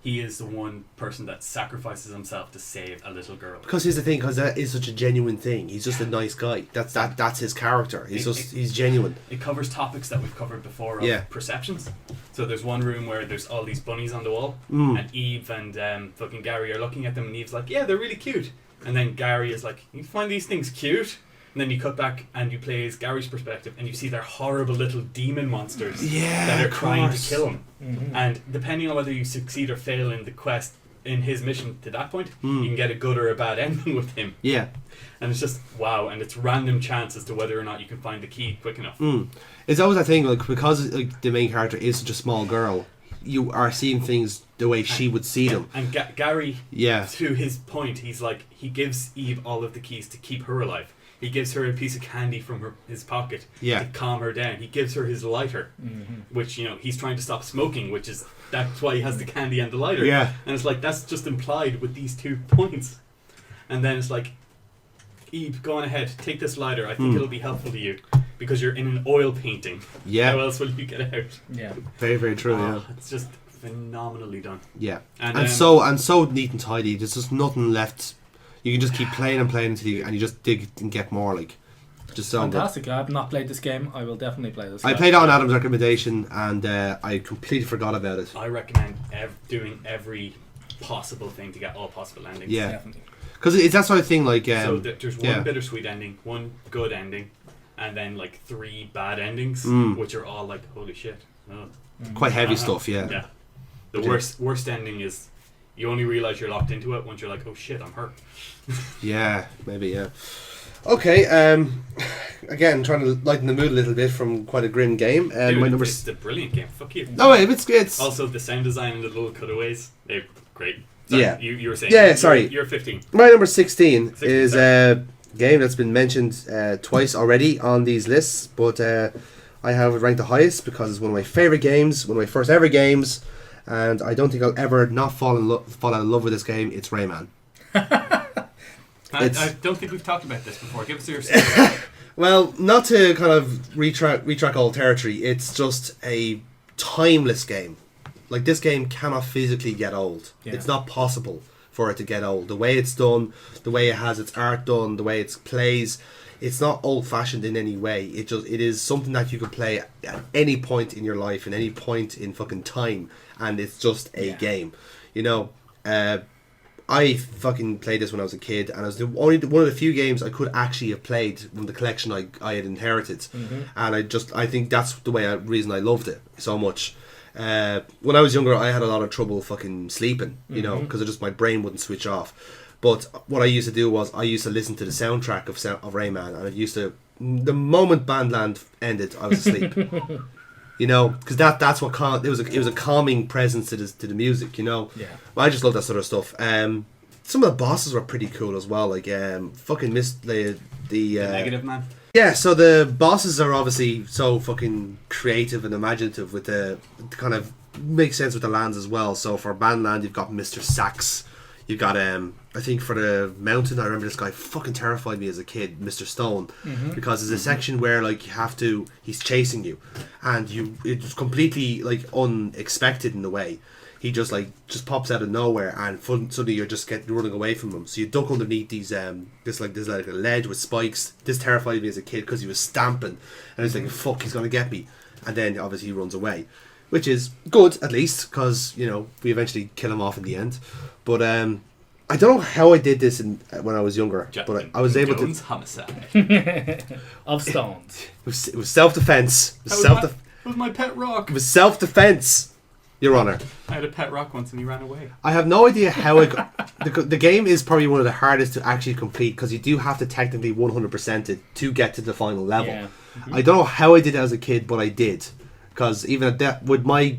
he is the one person that sacrifices himself to save a little girl. Because here's the thing, because that is such a genuine thing. He's just a nice guy. That's his character. He's genuine. It covers topics that we've covered before of perceptions. So there's one room where there's all these bunnies on the wall, and Eve and fucking Gary are looking at them, and Eve's like, yeah, they're really cute. And then Gary is like, you find these things cute? And then you cut back and you play as Gary's perspective, and you see they're horrible little demon monsters that are trying to kill him. And depending on whether you succeed or fail in the quest, in his mission to that point, you can get a good or a bad ending with him. Yeah. And it's just, wow, and it's random chance as to whether or not you can find the key quick enough. It's always that thing, like, because like the main character is such a small girl, you are seeing things the way she would see them. And Gary, to his point, he's like, he gives Eve all of the keys to keep her alive. He gives her a piece of candy from his pocket to calm her down. He gives her his lighter, which, he's trying to stop smoking, that's why he has the candy and the lighter. Yeah. And it's like, that's just implied with these 2 points. And then it's like, Eve, go on ahead, take this lighter. I think it'll be helpful to you because you're in an oil painting. Yeah. How else will you get out? Yeah. Very, very true, It's just phenomenally done. Yeah. And so neat and tidy. There's just nothing left. You can just keep playing and playing until you just dig and get more, like, just so fantastic. I've not played this game. I will definitely play this. I played it on Adam's recommendation, and I completely forgot about it. I recommend doing every possible thing to get all possible endings. Yeah, definitely. Because it's that sort of thing, like... so there's one bittersweet ending, one good ending, and then, like, 3 bad endings, which are all, like, holy shit. Oh. Quite heavy stuff, Yeah. The worst ending is... You only realise you're locked into it once you're like, oh shit, I'm hurt. Yeah, maybe, yeah. Okay, again, trying to lighten the mood a little bit from quite a grim game. Dude, it's a brilliant game. Fuck you. No, it's also the sound design and the little cutaways, they're great. Sorry, you were saying. Yeah, sorry. You're 15. My number 16 is a game that's been mentioned twice already on these lists, but I have it ranked the highest because it's one of my favourite games, one of my first ever games. And I don't think I'll ever not fall out of love with this game. It's Rayman. I don't think we've talked about this before. Give us your story. Well, not to kind of retrack old territory, it's just a timeless game. Like, this game cannot physically get old. Yeah. It's not possible for it to get old. The way it's done, the way it has its art done, the way it plays, it's not old-fashioned in any way. It is something that you could play at any point in your life, in any point in fucking time, and it's just a game. I fucking played this when I was a kid, and it was one of the few games I could actually have played from the collection I had inherited, and I think that's the reason I loved it so much. When I was younger, I had a lot of trouble fucking sleeping, because my brain wouldn't switch off. But what I used to do was I used to listen to the soundtrack of Rayman, and I used to, the moment Bandland ended, I was asleep. Because that's what it was a calming presence to the music. Yeah. I just love that sort of stuff. Some of the bosses were pretty cool as well. Like fucking missed the Negative Man. Yeah, so the bosses are obviously so fucking creative and imaginative with the kind of makes sense with the lands as well. So for Bandland, you've got Mr. Sax. You've got I think for the mountain, I remember this guy fucking terrified me as a kid, Mr. Stone, because there's a section where like he's chasing you, and it's completely like unexpected in a way. he just pops out of nowhere, and suddenly you're just running away from him. So you duck underneath these there's like a ledge with spikes. This terrified me as a kid because he was stamping, and it's like, fuck, he's gonna get me. And then obviously he runs away, which is good at least, because we eventually kill him off in the end. But I don't know how I did this when I was younger, but I was able to. Homicide of stones. It was self-defense. It was my pet rock. It was self-defense, Your Honor. I had a pet rock once and he ran away. I have no idea how it got... The game is probably one of the hardest to actually complete, because you do have to technically 100% it to get to the final level. Yeah. Mm-hmm. I don't know how I did it as a kid, but I did. Because even at that, with my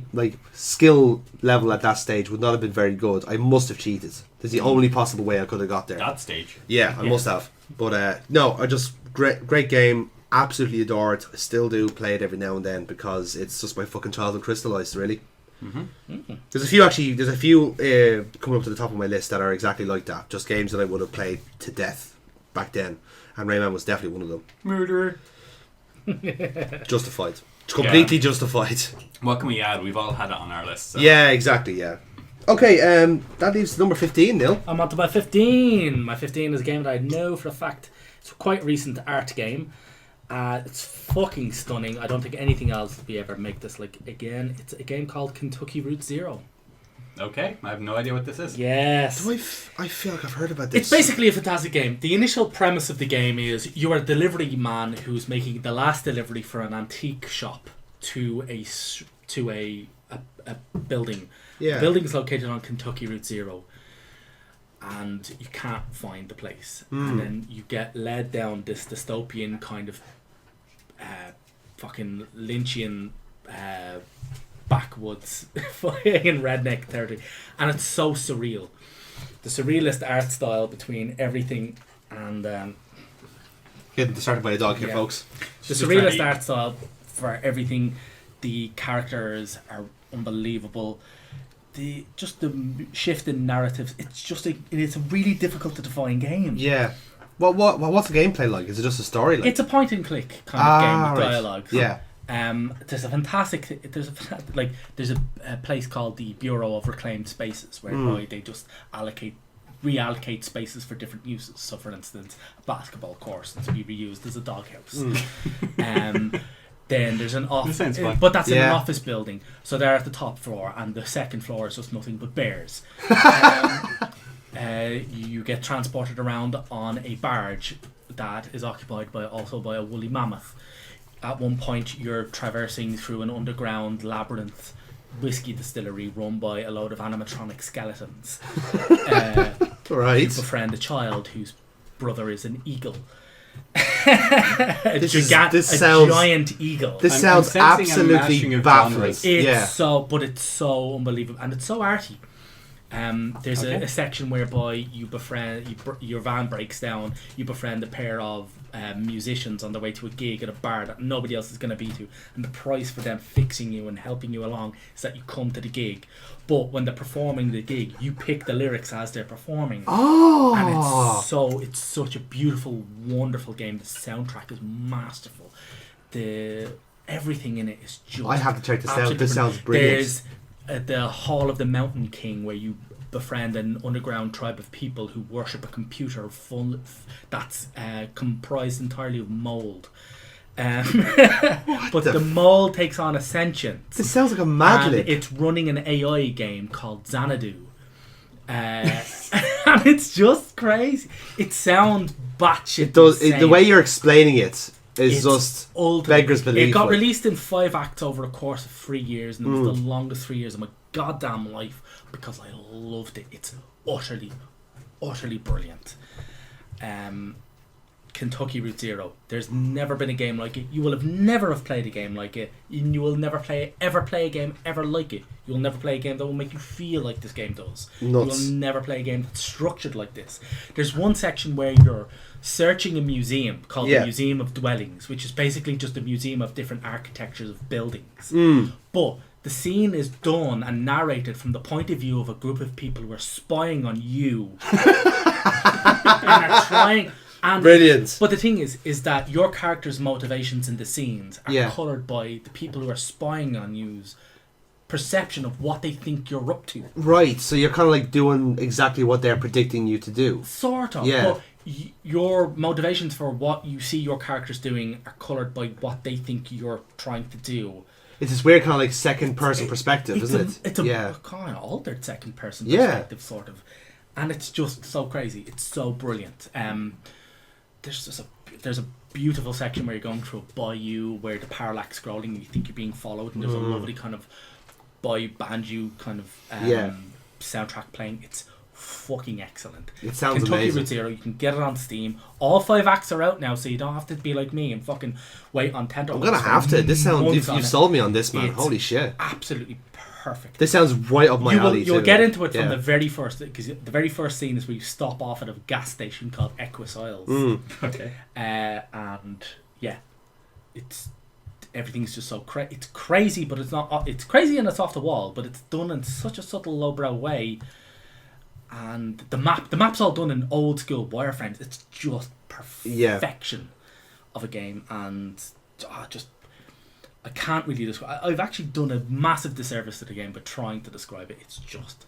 skill level at that stage would not have been very good. I must have cheated. That's the only possible way I could have got there. That stage? Yeah, I must have. But no, I just... Great game. Absolutely adore it. I still do play it every now and then because it's just my fucking childhood crystallized, really. Mm-hmm. Mm-hmm. There's a few coming up to the top of my list that are exactly like that. Just games that I would have played to death back then. And Rayman was definitely one of them. Murderer. Justified. Completely justified. What can we add? We've all had it on our list. So. Yeah, exactly, yeah. Okay, that leaves number 15, Neil. I'm on to my 15. My 15 is a game that I know for a fact. It's a quite recent art game. It's fucking stunning. I don't think anything else will be ever make this again. It's a game called Kentucky Route Zero. Okay, I have no idea what this is. Yes. I feel like I've heard about this. It's basically a fantastic game. The initial premise of the game is you are a delivery man who's making the last delivery for an antique shop to a building. Yeah. The building is located on Kentucky Route Zero, and you can't find the place. And then you get led down this dystopian kind of fucking Lynchian backwoods in redneck territory, and it's so surreal. The surrealist art style between everything and Getting distracted by a dog here, folks. the surrealist art style for everything. The characters are unbelievable. The shift in narratives. It's a really difficult to define game. Yeah. What's the gameplay like? Is it just a story? It's a point and click kind of game with dialogue. Yeah. There's a place called the Bureau of Reclaimed Spaces where they just reallocate spaces for different uses. So, for instance, a basketball course to be reused as a doghouse. Then there's an office, but that's in an office building. So they're at the top floor, and the second floor is just nothing but bears. You get transported around on a barge that is occupied by a woolly mammoth. At one point, you're traversing through an underground labyrinth whiskey distillery run by a load of animatronic skeletons. Right. You befriend a child whose brother is an eagle. This giant eagle. This sounds absolutely baffling. It's so unbelievable, and it's so arty. There's a section whereby you befriend your van breaks down. You befriend a pair of musicians on their way to a gig at a bar that nobody else is going to be to, and the price for them fixing you and helping you along is that you come to the gig. But when they're performing the gig, you pick the lyrics as they're performing. Oh, and it's such a beautiful, wonderful game. The soundtrack is masterful. Everything in it is just. I have to check this out. This sounds brilliant. There's the Hall of the Mountain King, where you befriend an underground tribe of people who worship a computer that's comprised entirely of mold. But the mold takes on a sentience. This sounds like a Mad Lib. It's running an AI game called Xanadu. And it's just crazy. It sounds batshit. It does. Insane. The way you're explaining it is just beggars belief. It got released in 5 acts over a course of 3 years, and it was the longest 3 years of my goddamn life because I loved it. It's utterly, utterly brilliant. Kentucky Route Zero. There's never been a game like it. You will never have played a game like it. You will never ever play a game ever like it. You will never play a game that will make you feel like this game does. Nuts. You will never play a game that's structured like this. There's one section where you're searching a museum called the Museum of Dwellings, which is basically just a museum of different architectures of buildings. But the scene is done and narrated from the point of view of a group of people who are spying on you. And are trying... Brilliant. But the thing is that your character's motivations in the scenes are coloured by the people who are spying on you's perception of what they think you're up to. Right, so you're kind of like doing exactly what they're predicting you to do. Sort of. Yeah. But your motivations for what you see your characters doing are coloured by what they think you're trying to do. It's this weird kind of like second person perspective, isn't it? It's a kind of altered second person Yeah. perspective, sort of. And it's just so crazy. It's so brilliant. There's a beautiful section where you're going through a bayou where the parallax scrolling and you think you're being followed, and there's a lovely kind of banjo kind of soundtrack playing. It's fucking excellent. It sounds Kentucky amazing. Route Zero, you can get it on Steam. All 5 acts are out now, so you don't have to be like me and fucking wait on Tender. I'm gonna have to. This sounds. You've sold me on this, man. It's Holy shit! absolutely perfect. This sounds right up my alley. You'll too. get into it from Yeah. the very first, because the very first scene is where you stop off at a gas station called Equus Isles. Okay. And yeah, everything's just so it's crazy, but it's not. It's crazy and it's off the wall, but it's done in such a subtle, lowbrow way. And the map's all done in old school wireframes. It's just perfection of a game, and I can't really describe. I've actually done a massive disservice to the game by trying to describe it. It's just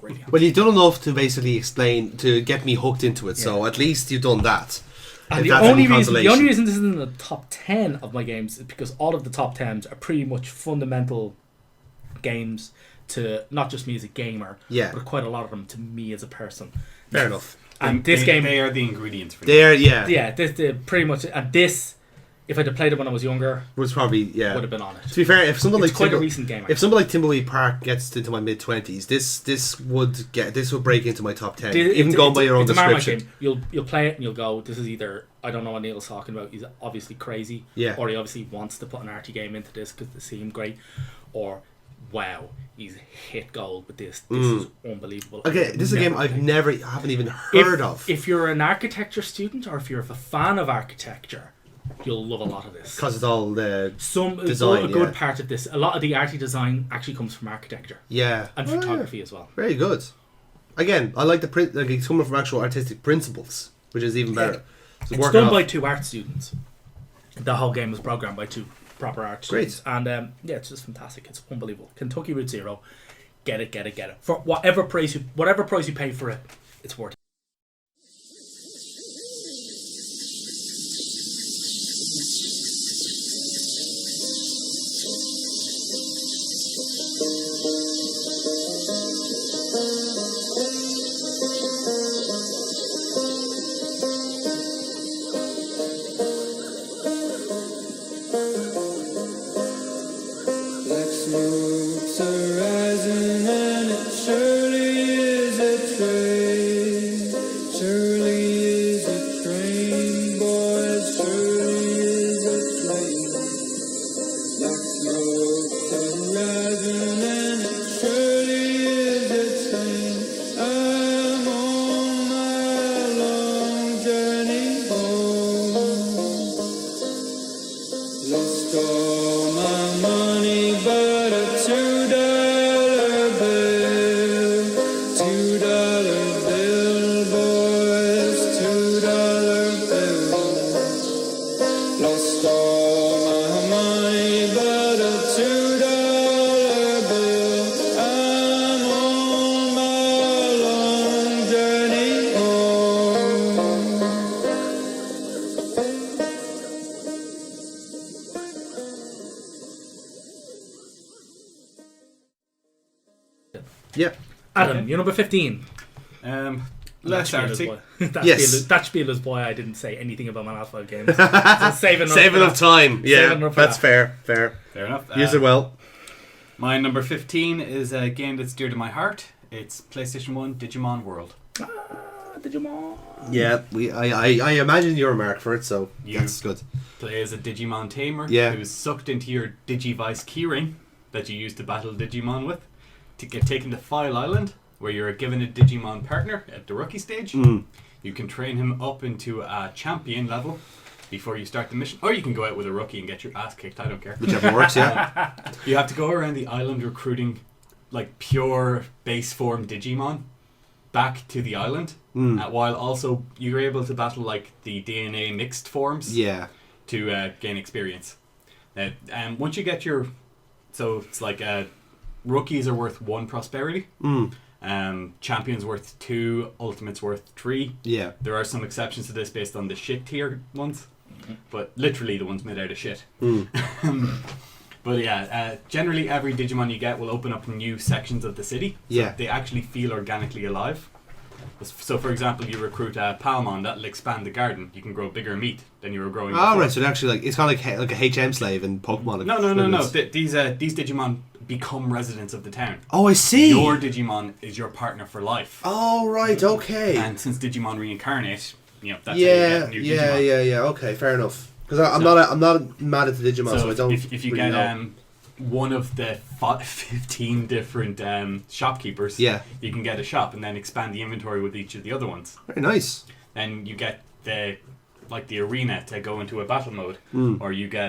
brilliant. Well, you've done enough to basically explain to get me hooked into it. So at least you've done that. And the only reason this isn't in the top 10 of my games is because all of the top 10s are pretty much fundamental games to not just me as a gamer, but quite a lot of them to me as a person. Fair enough. And this game, they are the ingredients for this pretty much. And this, if I'd have played it when I was younger, was probably would have been on it. To be fair, if something it's like quite a recent game. If something like Timbleweed Park gets into my mid-20s, this would break into my top 10. Even going by your own description. Game. You'll play it and you'll go, this is either, I don't know what Neil's talking about, he's obviously crazy, or he obviously wants to put an arty game into this because they seem great, or wow, he's hit gold with this. This is unbelievable. Okay, this is a game I haven't even heard of. If you're an architecture student or if you're a fan of architecture, you'll love a lot of this. Because it's all the design, a good part of this. A lot of the arty design actually comes from architecture. Yeah. And photography as well. Very good. Again, I like it's coming from actual artistic principles, which is even better. So it's done by 2 art students. The whole game was programmed by 2 proper art students. And it's just fantastic. It's unbelievable. Kentucky Route Zero. Get it. For whatever price you pay for it, it's worth it. Yeah. Adam, you're number 15. Less arty. That spiel is why I didn't say anything about my last 5 games. Saving of time. Yeah, that's fair. Fair enough. Use it well. My number 15 is a game that's dear to my heart. It's PlayStation 1 Digimon World. Digimon. Yeah, I imagine you're a mark for it, so that's good. Play as a Digimon tamer who's sucked into your Digivice keyring that you use to battle Digimon with to get taken to File Island, where you're given a Digimon partner at the rookie stage. You can train him up into a champion level before you start the mission, or you can go out with a rookie and get your ass kicked. I don't care. Whichever works, yeah. You have to go around the island recruiting like pure base form Digimon back to the island, while also you're able to battle like the DNA mixed forms to gain experience. Once you get your, so it's like rookies are worth 1 prosperity. Champions worth 2, ultimates worth 3. Yeah. There are some exceptions to this based on the shit tier ones, but literally the ones made out of shit. But yeah, generally every Digimon you get will open up new sections of the city. So they actually feel organically alive. So for example, you recruit a Palmon, that'll expand the garden. You can grow bigger meat than you were growing before. Right, so actually it's kind of like a HM slave in Pokemon. No. These Digimon become residents of the town. Oh, I see. Your Digimon is your partner for life. Oh, right, okay. And since Digimon reincarnate, you know, that's how you get new Digimon. Yeah, okay, fair enough. Because I'm not mad at the Digimon, so I don't. If you really get know. One of the 15 different shopkeepers, you can get a shop and then expand the inventory with each of the other ones. Very nice. Then you get the arena to go into a battle mode, or you get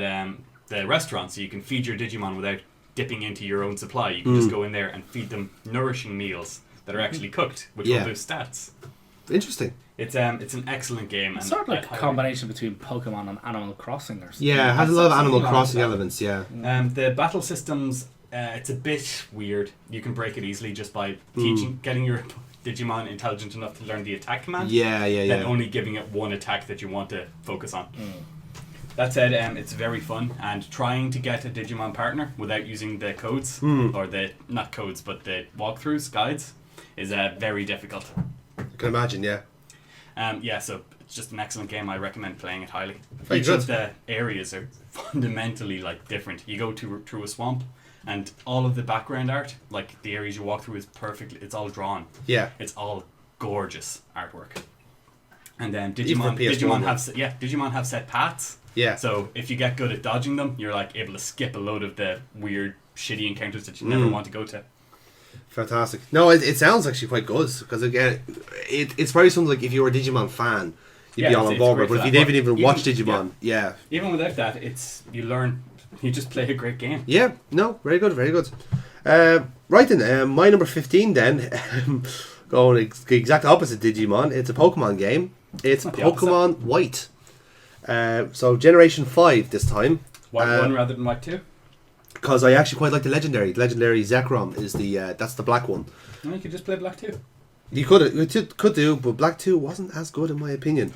the restaurant, so you can feed your Digimon without dipping into your own supply. You can just go in there and feed them nourishing meals that are actually cooked, which will boost stats. Interesting. It's an excellent game. It's sort of like a combination between Pokemon and Animal Crossing or something. Yeah, it has a lot of Animal Crossing elements, The battle systems, it's a bit weird. You can break it easily just by getting your Digimon intelligent enough to learn the attack command. Then only giving it one attack that you want to focus on. That said, it's very fun, and trying to get a Digimon partner without using the codes, or not codes, but the walkthroughs, guides, is very difficult. I can imagine, so it's just an excellent game. I recommend playing it highly. Very Each good. of the areas are fundamentally different. You go through a swamp, and all of the background art, like the areas you walk through, is perfectly. It's all drawn. Yeah. It's all gorgeous artwork. And then Even for PS1, Digimon have set paths. Yeah. So if you get good at dodging them, you're able to skip a load of the weird, shitty encounters that you never want to go to. Fantastic. No, it sounds actually quite good, because again, it's very something like if you were a Digimon fan, you'd be all on board. But if you didn't even watch Digimon, even without that, you learn. You just play a great game. Yeah. No, very good, very good. Right then, my number 15 then, going the exact opposite Digimon. It's a Pokemon game. It's Pokemon White. So Generation 5 this time. White 1 rather than White 2? Because I actually quite like the Legendary. Legendary Zekrom is that's the black one. No, you could just play Black 2. You could do, but Black 2 wasn't as good in my opinion.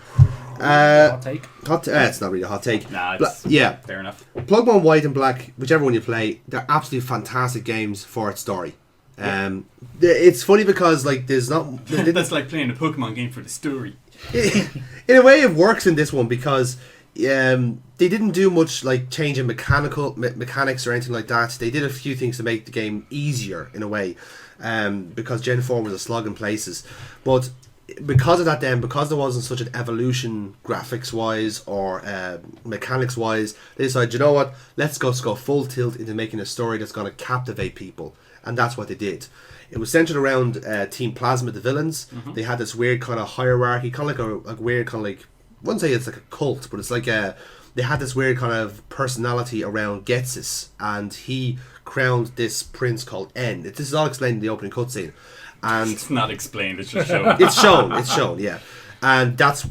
Hot take. It's not really a hot take. Nah, fair enough. Pokemon White and Black, whichever one you play, they're absolutely fantastic games for its story. It's funny because there's not. That's like playing a Pokemon game for the story. In a way, it works in this one because they didn't do much changing mechanics or anything like that. They did a few things to make the game easier in a way, because Gen 4 was a slog in places. But because of that, because there wasn't such an evolution graphics wise or mechanics wise, they decided, you know what, let's go full tilt into making a story that's going to captivate people, and that's what they did. It was centered around Team Plasma, the villains. They had this weird kind of hierarchy, kind of like a weird kind of I wouldn't say it's like a cult, but it's they had this weird kind of personality around Getsis, and he crowned this prince called N. This is all explained in the opening cutscene. And it's not explained, it's just shown. It's shown, yeah. And that's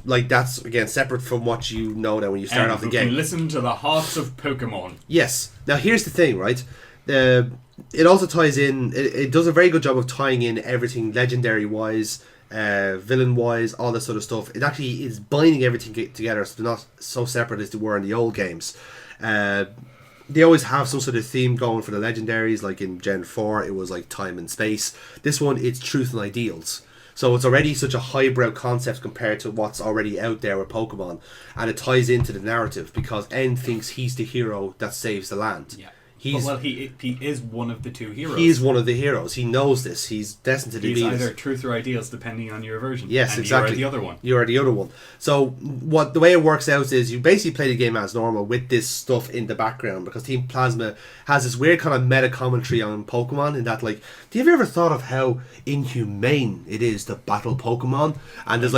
again separate from what you know now when you start off the game. Can listen to the hearts of Pokemon. Yes. Now here's the thing, right? It also ties in. It does a very good job of tying in everything legendary wise, villain wise, all this sort of stuff. It actually is binding everything together, so they're not so separate as they were in the old games. They always have some sort of theme going for the legendaries. Like in Gen 4, it was like time and space. This one, it's truth and ideals. So it's already such a highbrow concept compared to what's already out there with Pokemon, and it ties into the narrative because N thinks he's the hero that saves the land. Yeah. He is one of the two heroes. He is one of the heroes. He knows this. He's destined to be. He's either truth or ideals, depending on your version. Yes, and exactly. You are the other one. You are the other one. So the way it works out is you basically play the game as normal with this stuff in the background, because Team Plasma has this weird kind of meta commentary on Pokemon, in that do you ever thought of how inhumane it is to battle Pokemon? And there's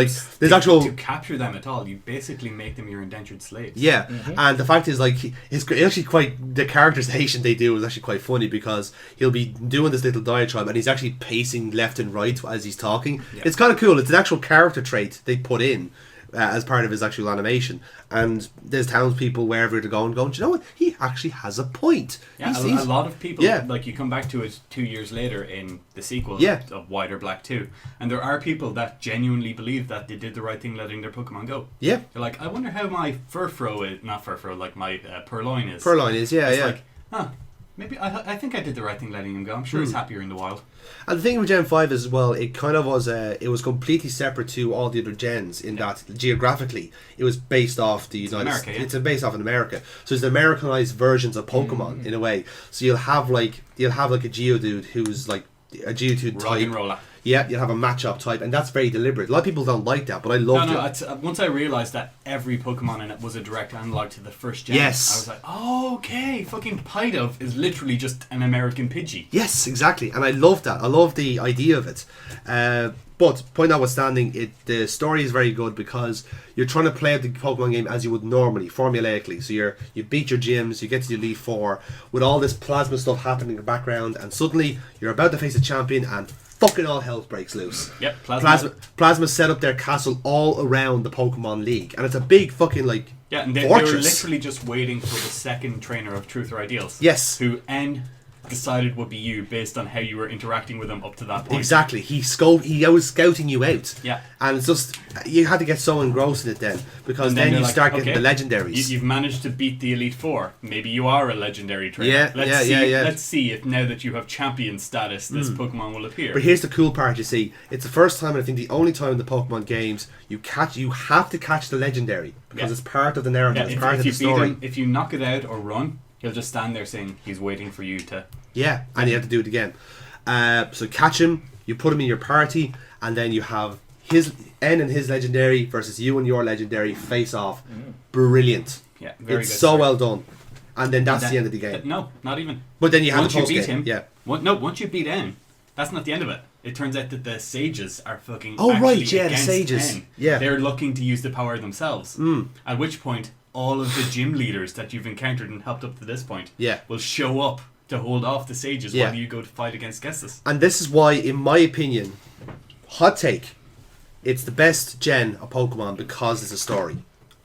actual to capture them at all. You basically make them your indentured slaves. Yeah, and the fact is it's actually quite, the characterization they do is actually quite funny, because he'll be doing this little diatribe and he's actually pacing left and right as he's talking. Yeah. It's kind of cool. It's an actual character trait they put in as part of his actual animation. And there's townspeople wherever they're going, do you know what? He actually has a point. Yeah, a lot of people, like you come back to it 2 years later in the sequel of White or Black 2, and there are people that genuinely believe that they did the right thing letting their Pokemon go. Yeah. They're like, I wonder how my Furfro is, not Furfro, like my Purloin is. Purloin is, it's like, huh, maybe I think I did the right thing letting him go. I'm sure he's happier in the wild. And the thing with Gen 5 as well, it kind of was it was completely separate to all the other gens in that geographically it was based off the United States. It's based off in America. So it's the Americanized versions of Pokemon in a way. So you'll have like a Geodude who's like a Geodude type. Yeah, you'll have a Machop type, and that's very deliberate. A lot of people don't like that, but I loved it. Once I realised that every Pokemon in it was a direct analog to the first gen, I was like, oh, okay, fucking Pidove is literally just an American Pidgey. Yes, exactly, and I love that. I love the idea of it. But point notwithstanding, the story is very good because you're trying to play out the Pokemon game as you would normally, formulaically. So you beat your gyms, you get to the Elite Four with all this plasma stuff happening in the background, and suddenly you're about to face a champion and fucking all hell breaks loose. Yep, Plasma set up their castle all around the Pokemon League, and it's a big fucking and they were literally just waiting for the second trainer of Truth or Ideals. Yes, who decided would be you based on how you were interacting with him up to that point. Exactly. He was scouting you out. Yeah. And it's just, you had to get so engrossed in it then, because then you start getting the legendaries. You've managed to beat the Elite Four. Maybe you are a legendary trainer. Let's see if now that you have champion status, this Pokemon will appear. But here's the cool part, you see. It's the first time, and I think the only time in the Pokemon games, you have to catch the legendary, because it's part of the narrative, it's part of the story. If you knock it out or run, he'll just stand there saying he's waiting for you to... Yeah, and you have to do it again. So catch him, you put him in your party, and then you have his N and his legendary versus you and your legendary face off. Brilliant. Yeah, very it's good. So well done. And then that's the end of the game. No, not even. But then you have once the post you beat game. him. Yeah. Once you beat N, that's not the end of it. It turns out that the sages are fucking. The sages. N. Yeah. They're looking to use the power themselves. At which point, all of the gym leaders that you've encountered and helped up to this point will show up to hold off the sages while you go to fight against Gestus. And this is why, in my opinion, hot take, it's the best gen of Pokemon because it's a story.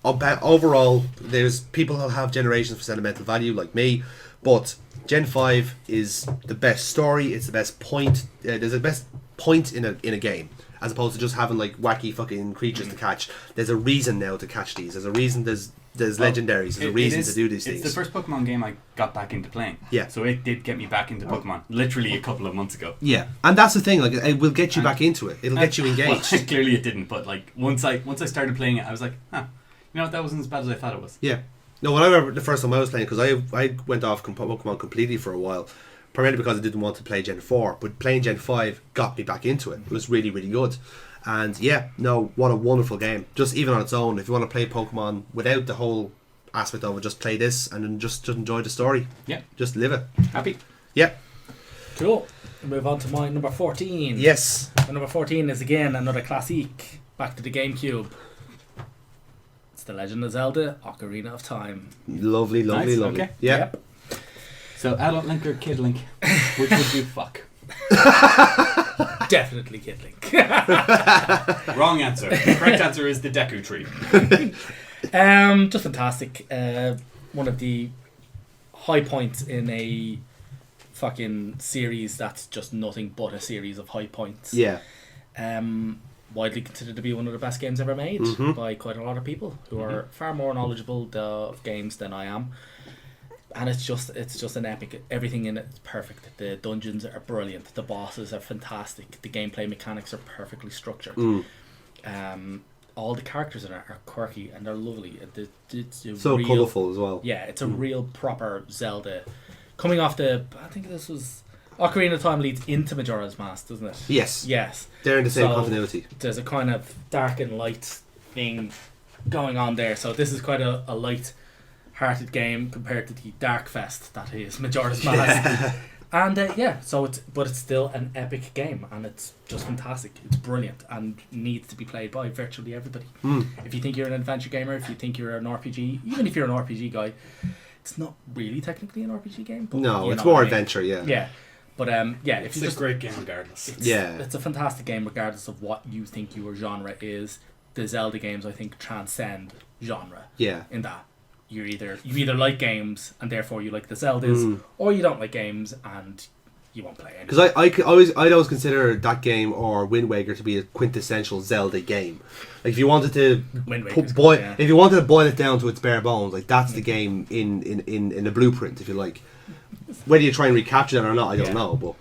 Overall, there's people who have generations for sentimental value like me, but Gen 5 is the best story, it's the best point, there's the best point in a game, as opposed to just having like wacky fucking creatures to catch. There's a reason now to catch these, there's a reason there's legendaries, there's a reason to do these things. It's the first Pokemon game I got back into playing. Yeah. So it did get me back into Pokemon, literally a couple of months ago. Yeah. And that's the thing, like it will get you back into it. It'll get you engaged. Well, clearly it didn't, but like once I started playing it, I was like, you know what, that wasn't as bad as I thought it was. Yeah. No, when I remember the first time I was playing, because I went off Pokemon completely for a while, primarily because I didn't want to play Gen 4, but playing Gen 5 got me back into it. It was really, really good. And what a wonderful game. Just even on its own, if you want to play Pokemon without the whole aspect of it, just play this and then just enjoy the story. Yeah. Just live it. Happy. Yeah. Cool. We'll move on to my number 14. Yes. My number 14 is again another classique, back to the GameCube. It's The Legend of Zelda Ocarina of Time. Lovely. Okay. Yeah. Yep. So adult Link or kid Link? Which would you fuck? Definitely Kid Link. Wrong answer. The correct answer is the Deku Tree. Just fantastic. One of the high points in a fucking series that's just nothing but a series of high points. Yeah. Widely considered to be one of the best games ever made by quite a lot of people who are far more knowledgeable of games than I am. And it's just an epic. Everything in it is perfect. The dungeons are brilliant. The bosses are fantastic. The gameplay mechanics are perfectly structured. All the characters in it are quirky and they're lovely. It's so colourful as well. Yeah, it's a real proper Zelda. Coming off I think this was Ocarina of Time leads into Majora's Mask, doesn't it? Yes. Yes. They're in the same continuity. There's a kind of dark and light thing going on there. So this is quite a light-hearted game compared to the dark fest that is Majora's Mask. And but it's still an epic game and it's just fantastic. It's brilliant and needs to be played by virtually everybody. If you think you're an adventure gamer, if you think you're an RPG, even if you're an RPG guy, it's not really technically an RPG game. But no, it's more adventure, yeah. Yeah. But it's a great game regardless. It's a fantastic game regardless of what you think your genre is. the Zelda games, I think, transcend genre. Yeah. In that you either like games and therefore you like the Zeldas, or you don't like games and you won't play it. Because I'd always consider that game or Wind Waker to be a quintessential Zelda game. Like if you wanted to if you wanted to boil it down to its bare bones, like that's the game in the blueprint, if you like. Whether you try and recapture that or not, I don't know. But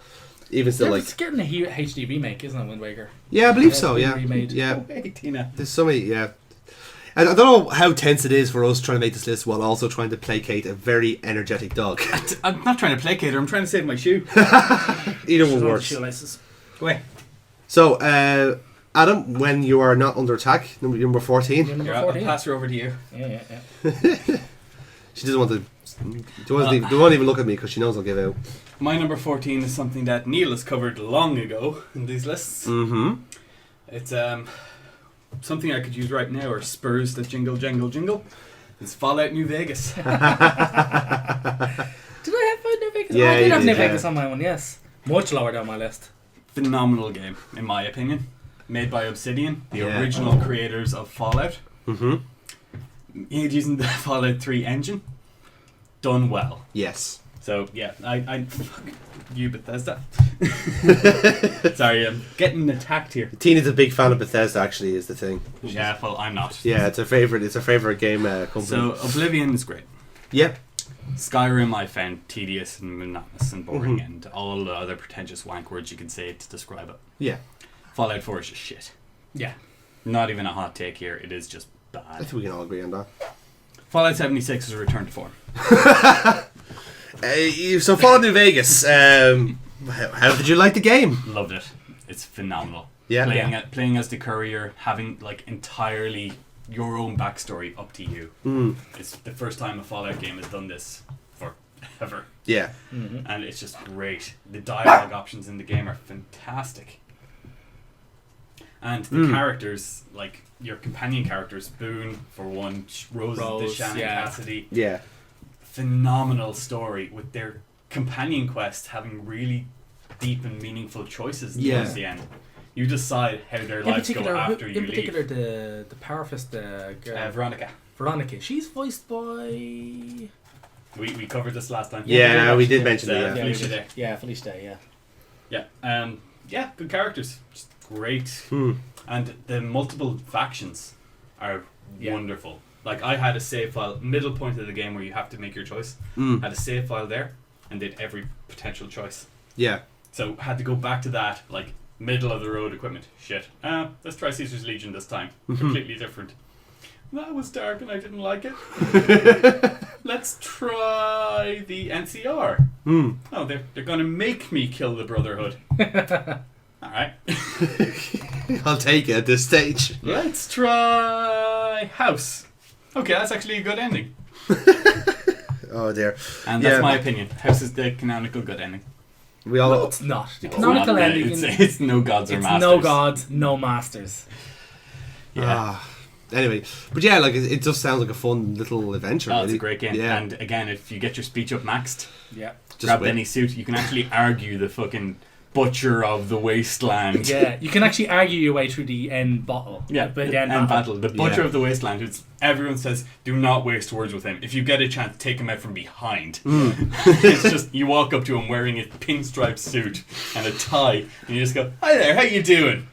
even still, like it's getting a HD remake, isn't it, Wind Waker? Yeah, I believe so. Yeah, remade. Yeah. Oh, hey, Tina. There's so many. Yeah. And I don't know how tense it is for us trying to make this list while also trying to placate a very energetic dog. I'm not trying to placate her. I'm trying to save my shoe. Either one works. Go away. So, Adam, when you are not under attack, number 14. I'll pass her over to you. Yeah. She doesn't want to. Don't even look at me because she knows I'll give out. My number 14 is something that Neil has covered long ago in these lists. Mm-hmm. It's something I could use right now, or spurs that jingle, jangle, jingle. It's Fallout New Vegas. Did I have New Vegas? Yeah, I did have New yeah. Vegas on my one, yes. Much lower down my list. Phenomenal game, in my opinion. Made by Obsidian, the original creators of Fallout. Mm-hmm. Using the Fallout 3 engine. Done well. Yes. So, yeah, I fuck you, Bethesda. Sorry, I'm getting attacked here. Tina's a big fan of Bethesda, actually, is the thing. Yeah, well, I'm not. Yeah, it's a favorite game company. So, Oblivion is great. Yep. Skyrim I found tedious and monotonous and boring, and all the other pretentious wank words you can say to describe it. Yeah. Fallout 4 is just shit. Yeah. Not even a hot take here, it is just bad. I think we can all agree on that. Fallout 76 is a return to form. So Fallout New Vegas, how did you like the game? Loved it. It's phenomenal. Yeah. Playing as the courier, having like entirely your own backstory up to you. It's the first time a Fallout game has done this forever. Yeah. And it's just great. The dialogue options in the game are fantastic. And the characters, like your companion characters, Boone for one, Rose the Shannon Cassidy. Yeah. Phenomenal story with their companion quest having really deep and meaningful choices towards the end. You decide how their lives go after you leave. In particular, the powerfist girl, Veronica. She's voiced by. We covered this last time. Yeah, we did mention it. Felicia Day. Yeah, Felicia Day. Yeah. Yeah, good characters. Just great. And the multiple factions are wonderful. Like, I had a save file, middle point of the game where you have to make your choice. Had a save file there and did every potential choice. Yeah. So, had to go back to that, like, middle of the road equipment. Shit. Let's try Caesar's Legion this time. Completely different. That was dark and I didn't like it. Let's try the NCR. Oh, they're going to make me kill the Brotherhood. Alright. I'll take it at this stage. Let's try House. Okay, that's actually a good ending. Oh dear. And that's my opinion. House is the canonical good ending. No, it's not. The canonical ending. It's no gods or masters. It's no gods, no masters. Yeah. Anyway, but yeah, like it just sounds like a fun little adventure. It's a great game. Yeah. And again, if you get your speech up maxed, just grab any suit, you can actually argue the fucking Butcher of the Wasteland. Yeah, you can actually argue your way through the end battle. Yeah, the end battle. The Butcher of the Wasteland, who's everyone says, do not waste words with him. If you get a chance, take him out from behind. It's just, you walk up to him wearing a pinstripe suit and a tie, and you just go, hi there, how you doing?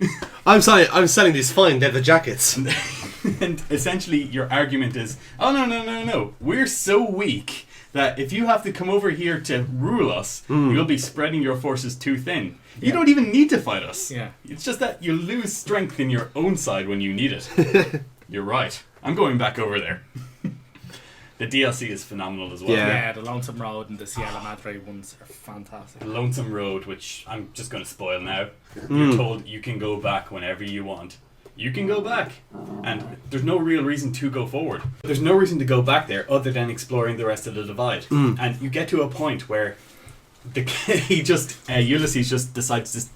I'm selling these fine leather jackets. And essentially your argument is, oh no, we're so weak that if you have to come over here to rule us, you'll be spreading your forces too thin. You don't even need to fight us. Yeah. It's just that you lose strength in your own side when you need it. You're right. I'm going back over there. The DLC is phenomenal as well. Yeah, the Lonesome Road and the Sierra Madre ones are fantastic. The Lonesome Road, which I'm just going to spoil now. You're told you can go back whenever you want. You can go back, and there's no real reason to go forward. There's no reason to go back there other than exploring the rest of the divide. And you get to a point where Ulysses just decides to.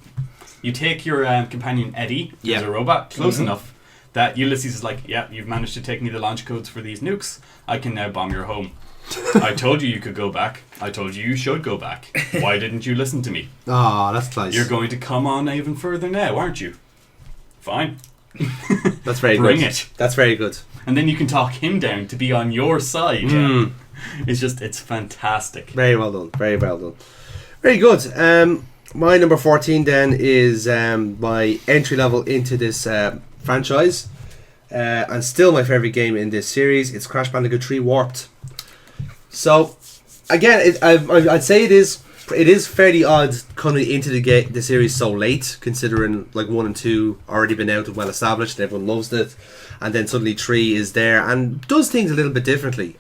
You take your companion Eddie, who's a robot, close enough that Ulysses is like, yeah, you've managed to take me the launch codes for these nukes. I can now bomb your home. I told you could go back. I told you should go back. Why didn't you listen to me? Oh, that's nice. You're going to come on even further now, aren't you? Fine. That's very good. Bring it. That's very good. And then you can talk him down to be on your side. Yeah. It's fantastic. Very well done. Very well done. Very good. My number 14 then is my entry level into this franchise. And still my favourite game in this series. It's Crash Bandicoot 3 Warped. So, again, I'd say it is fairly odd coming into the series so late, considering like 1 and 2 already been out and well established and everyone loves it, and then suddenly 3 is there and does things a little bit differently.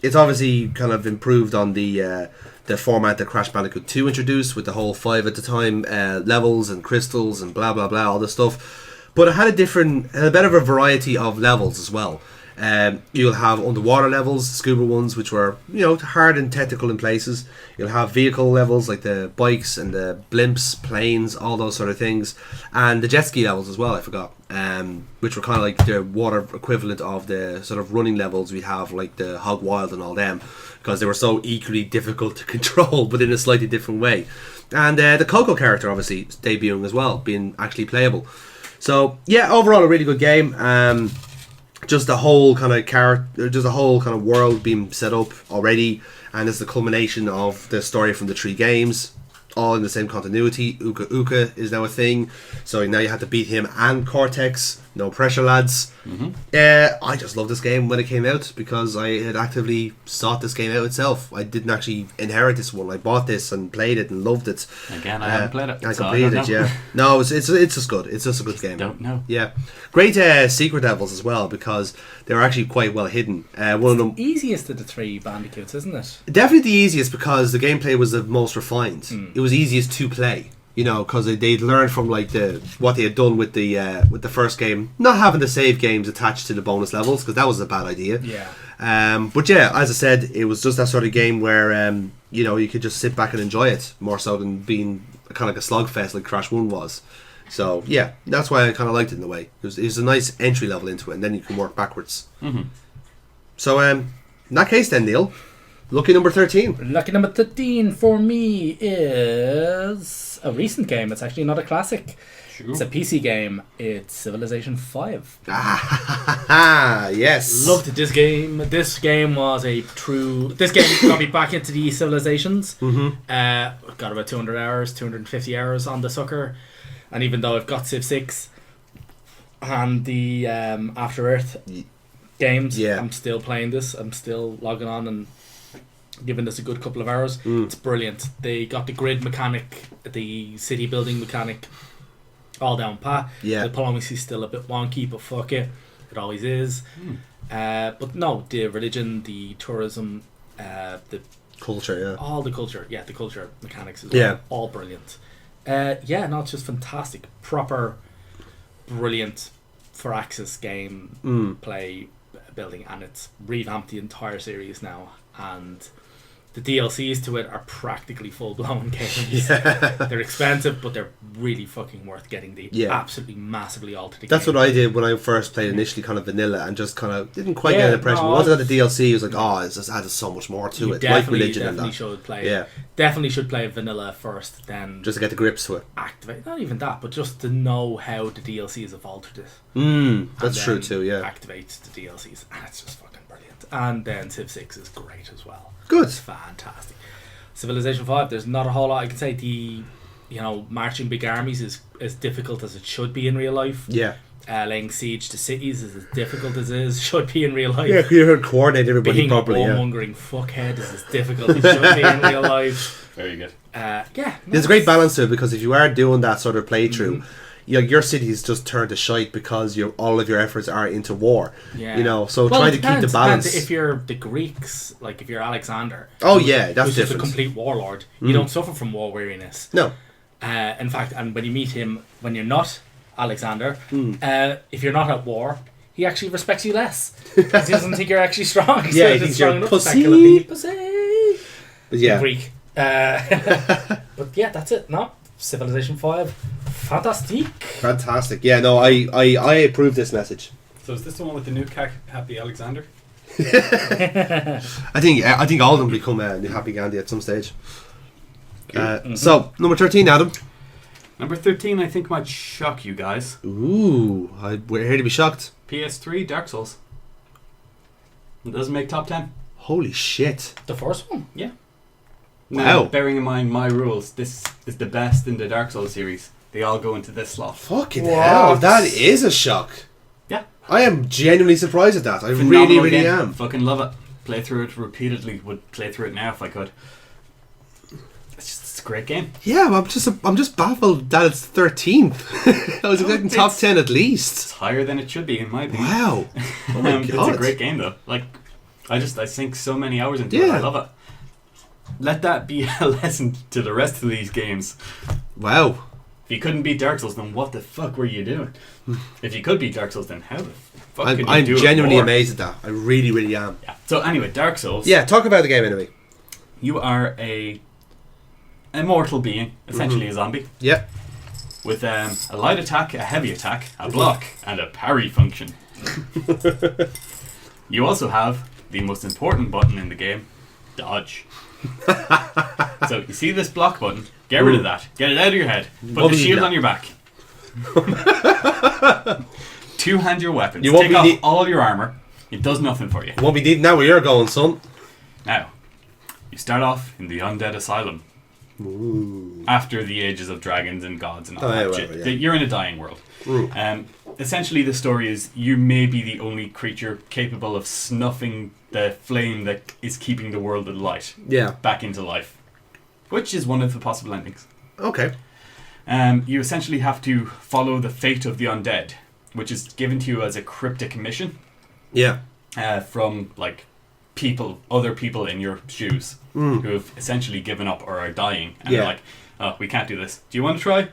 It's obviously kind of improved on the format that Crash Bandicoot 2 introduced, with the whole 5 at the time levels and crystals and blah blah blah, all this stuff. But it had a bit of a variety of levels as well. You'll have underwater levels, scuba ones, which were, hard and technical in places. You'll have vehicle levels like the bikes and the blimps, planes, all those sort of things, and the jet ski levels as well. I forgot, which were kind of like the water equivalent of the sort of running levels we have, like the Hog Wild and all them, because they were so equally difficult to control, but in a slightly different way. And the Coco character obviously debuting as well, being actually playable. So yeah, overall a really good game. Just the whole kind of world being set up already, and it's the culmination of the story from the 3 games, all in the same continuity. Uka Uka is now a thing, so now you have to beat him and Cortex. No pressure, lads. I just love this game when it came out because I had actively sought this game out itself. I didn't actually inherit this one. I bought this and played it and loved it. Again, I haven't played it. I completed it, yeah. No, it's just good. It's just a good game. Don't know. Yeah, great secret levels as well because they were actually quite well hidden. One of them easiest of the 3 Bandicoots, isn't it? Definitely the easiest because the gameplay was the most refined. It was easiest to play. Because they'd learned from like what they had done with the first game, not having the save games attached to the bonus levels, because that was a bad idea. Yeah. But yeah, as I said, it was just that sort of game where you could just sit back and enjoy it more so than being kind of like a slugfest like Crash 1 was. So yeah, that's why I kind of liked it in a way. It was a nice entry level into it, and then you can work backwards. So in that case, then Neil, lucky number 13. Lucky number 13 for me is a recent game. It's actually not a classic. Sure. It's a PC game. It's Civilization 5. Yes. Loved this game. This game was This game got me back into the Civilizations. Got about 200 hours, 250 hours on the sucker. And even though I've got Civ 6 and the After Earth games, I'm still playing this. I'm still logging on and giving this a good couple of hours. It's brilliant. They got the grid mechanic, the city building mechanic, all down pat. The diplomacy is still a bit wonky, but fuck it, it always is. But no, the religion, the tourism, the culture, all the culture, the culture mechanics as well, all brilliant. It's just fantastic, proper, brilliant for Axis game play building, and it's revamped the entire series now, and the DLCs to it are practically full-blown games. They're expensive, but they're really fucking worth getting the absolutely massively altered That's game. what I did when I first played initially, kind of vanilla, and just kind of didn't quite get an impression. Once I got the DLC, it was like, it just added so much more to it, like religion and that. Should play definitely should play vanilla first, then just to get the grips to it. Activate, not even that, but just to know how the DLCs have altered it. That's true too, activate the DLCs, and it's just fucking brilliant. And then Civ 6 is great as well. Good. It's fantastic. Civilization 5, there's not a whole lot I can say. The marching big armies is as difficult as it should be in real life. Laying siege to cities is as difficult as it should be in real life. You heard coordinate everybody being properly. Being a warmongering fuckhead is as difficult as it should be in real life. Very good. There's a great balance to it, because if you are doing that sort of playthrough, your city's just turned to shite because all of your efforts are into war. So trying to keep the balance. If you're the Greeks, like if you're Alexander, that's who's different. just a complete warlord, you don't suffer from war weariness. No. In fact, and when you meet him, when you're not Alexander, if you're not at war, he actually respects you less because he doesn't think you're actually strong. He thinks you're pussy. But Greek. But that's it. No, Civilization 5, fantastic. I approve this message. So is this the one with the new Happy Alexander? I think all of them become new Happy Gandhi at some stage. So number 13, Adam. Number 13, I think, might shock you guys. Ooh, we're here to be shocked. PS3, Dark Souls. It doesn't make top 10. Holy shit. The first one? Yeah. Wow. Now, bearing in mind my rules, this is the best in the Dark Souls series. They all go into this slot. Fucking hell, that is a shock. Yeah. I am genuinely surprised at that. I Phenomenal really game. am. Fucking love it. Play through it repeatedly. Would play through it now if I could. It's a great game. Yeah, I'm just baffled that it's 13th. I was expecting top 10 at It's least. higher than it should be, in my opinion. Wow. Oh my god. It's a great game though. Like, I sink so many hours into it. I love it. Let that be a lesson to the rest of these games. Wow. If you couldn't beat Dark Souls, then what the fuck were you doing? If you could beat Dark Souls, then how the fuck could you I'm do it genuinely more? amazed at that. I really, really am. Yeah. So anyway, Dark Souls. Yeah, talk about the game anyway. You are a immortal being, essentially a zombie. Yep. With a light attack, a heavy attack, a block, and a parry function. You also have the most important button in the game, dodge. So you see this block button, get rid of that. Get it out of your head. Put the shield on your back. Two-hand your weapons. Take off all your armor. It does nothing for you. Won't be needing that where you're going, son. Now, you start off in the Undead Asylum. Ooh. After the ages of dragons and gods and all that shit. Yeah. You're in a dying world. Essentially, the story is you may be the only creature capable of snuffing the flame that is keeping the world alight back into life, which is one of the possible endings. Okay. You essentially have to follow the fate of the undead, which is given to you as a cryptic mission. Yeah. From like other people in your shoes who have essentially given up or are dying, and they're like, "Oh, we can't do this. Do you want to try?"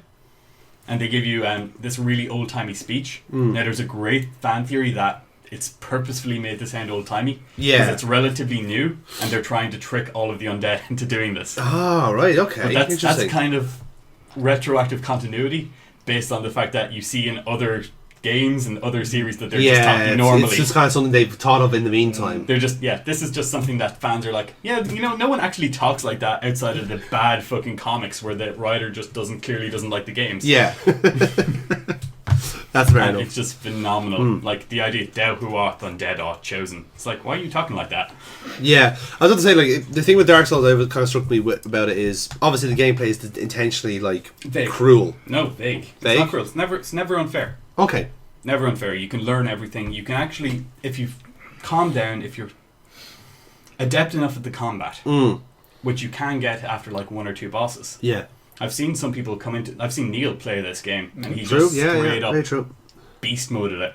And they give you this really old-timey speech. Now, there's a great fan theory that it's purposefully made to sound old-timey because it's relatively new, and they're trying to trick all of the undead into doing this. Ah, right, okay. But that's kind of retroactive continuity based on the fact that you see in other games and other series that they're just talking normally. It's just kind of something they've thought of in the meantime. They're just, this is just something that fans are like, no one actually talks like that outside of the bad fucking comics where the writer just clearly doesn't like the games. Yeah. That's fair enough. It's just phenomenal. Like, the idea, thou who art undead art chosen. It's like, why are you talking like that? Yeah. I was about to say, like, the thing with Dark Souls that kind of struck me about it is, obviously the gameplay is intentionally, like, vague. Cruel. No, vague. It's not cruel. It's never unfair. Okay. Never unfair. You can learn everything. You can actually, if you calm down, if you're adept enough at the combat, which you can get after like one or two bosses. Yeah. I've seen some people I've seen Neil play this game, and he just straight up beast moded it.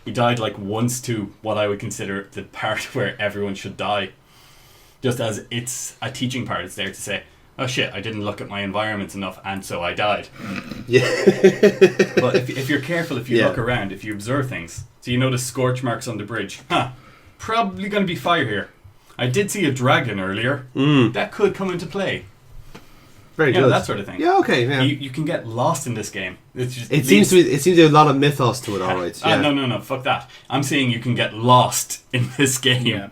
He died like once to what I would consider the part where everyone should die. Just as it's a teaching part, it's there to say, oh shit, I didn't look at my environment enough, and so I died. Yeah. But if you're careful, if you look around, if you observe things, so you notice scorch marks on the bridge. Probably going to be fire here. I did see a dragon earlier. That could come into play. Very good. That sort of thing. Yeah, okay. Yeah. You can get lost in this game. It seems to be a lot of mythos to it, alright. Yeah. No, fuck that. I'm saying you can get lost in this game. Yeah.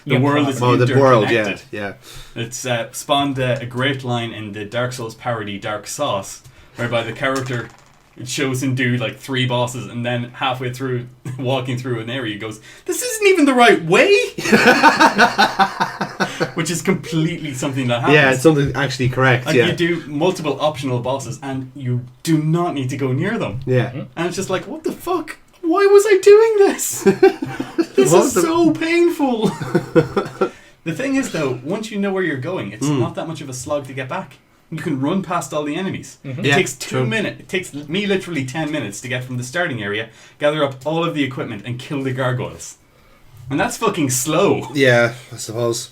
The world is interconnected. The world, yeah. It's spawned a great line in the Dark Souls parody Dark Sauce, whereby the character, it shows him do like 3 bosses, and then halfway through, walking through an area, he goes, "This isn't even the right way!" Which is completely something that happens. Yeah, it's something actually correct. Like, you do multiple optional bosses, and you do not need to go near them. Yeah. And it's just like, what the fuck? Why was I doing this? This is so painful. The thing is, though, once you know where you're going, it's not that much of a slog to get back. You can run past all the enemies. It takes 2 minutes. It takes me literally 10 minutes to get from the starting area, gather up all of the equipment, and kill the gargoyles. And that's fucking slow. Yeah, I suppose.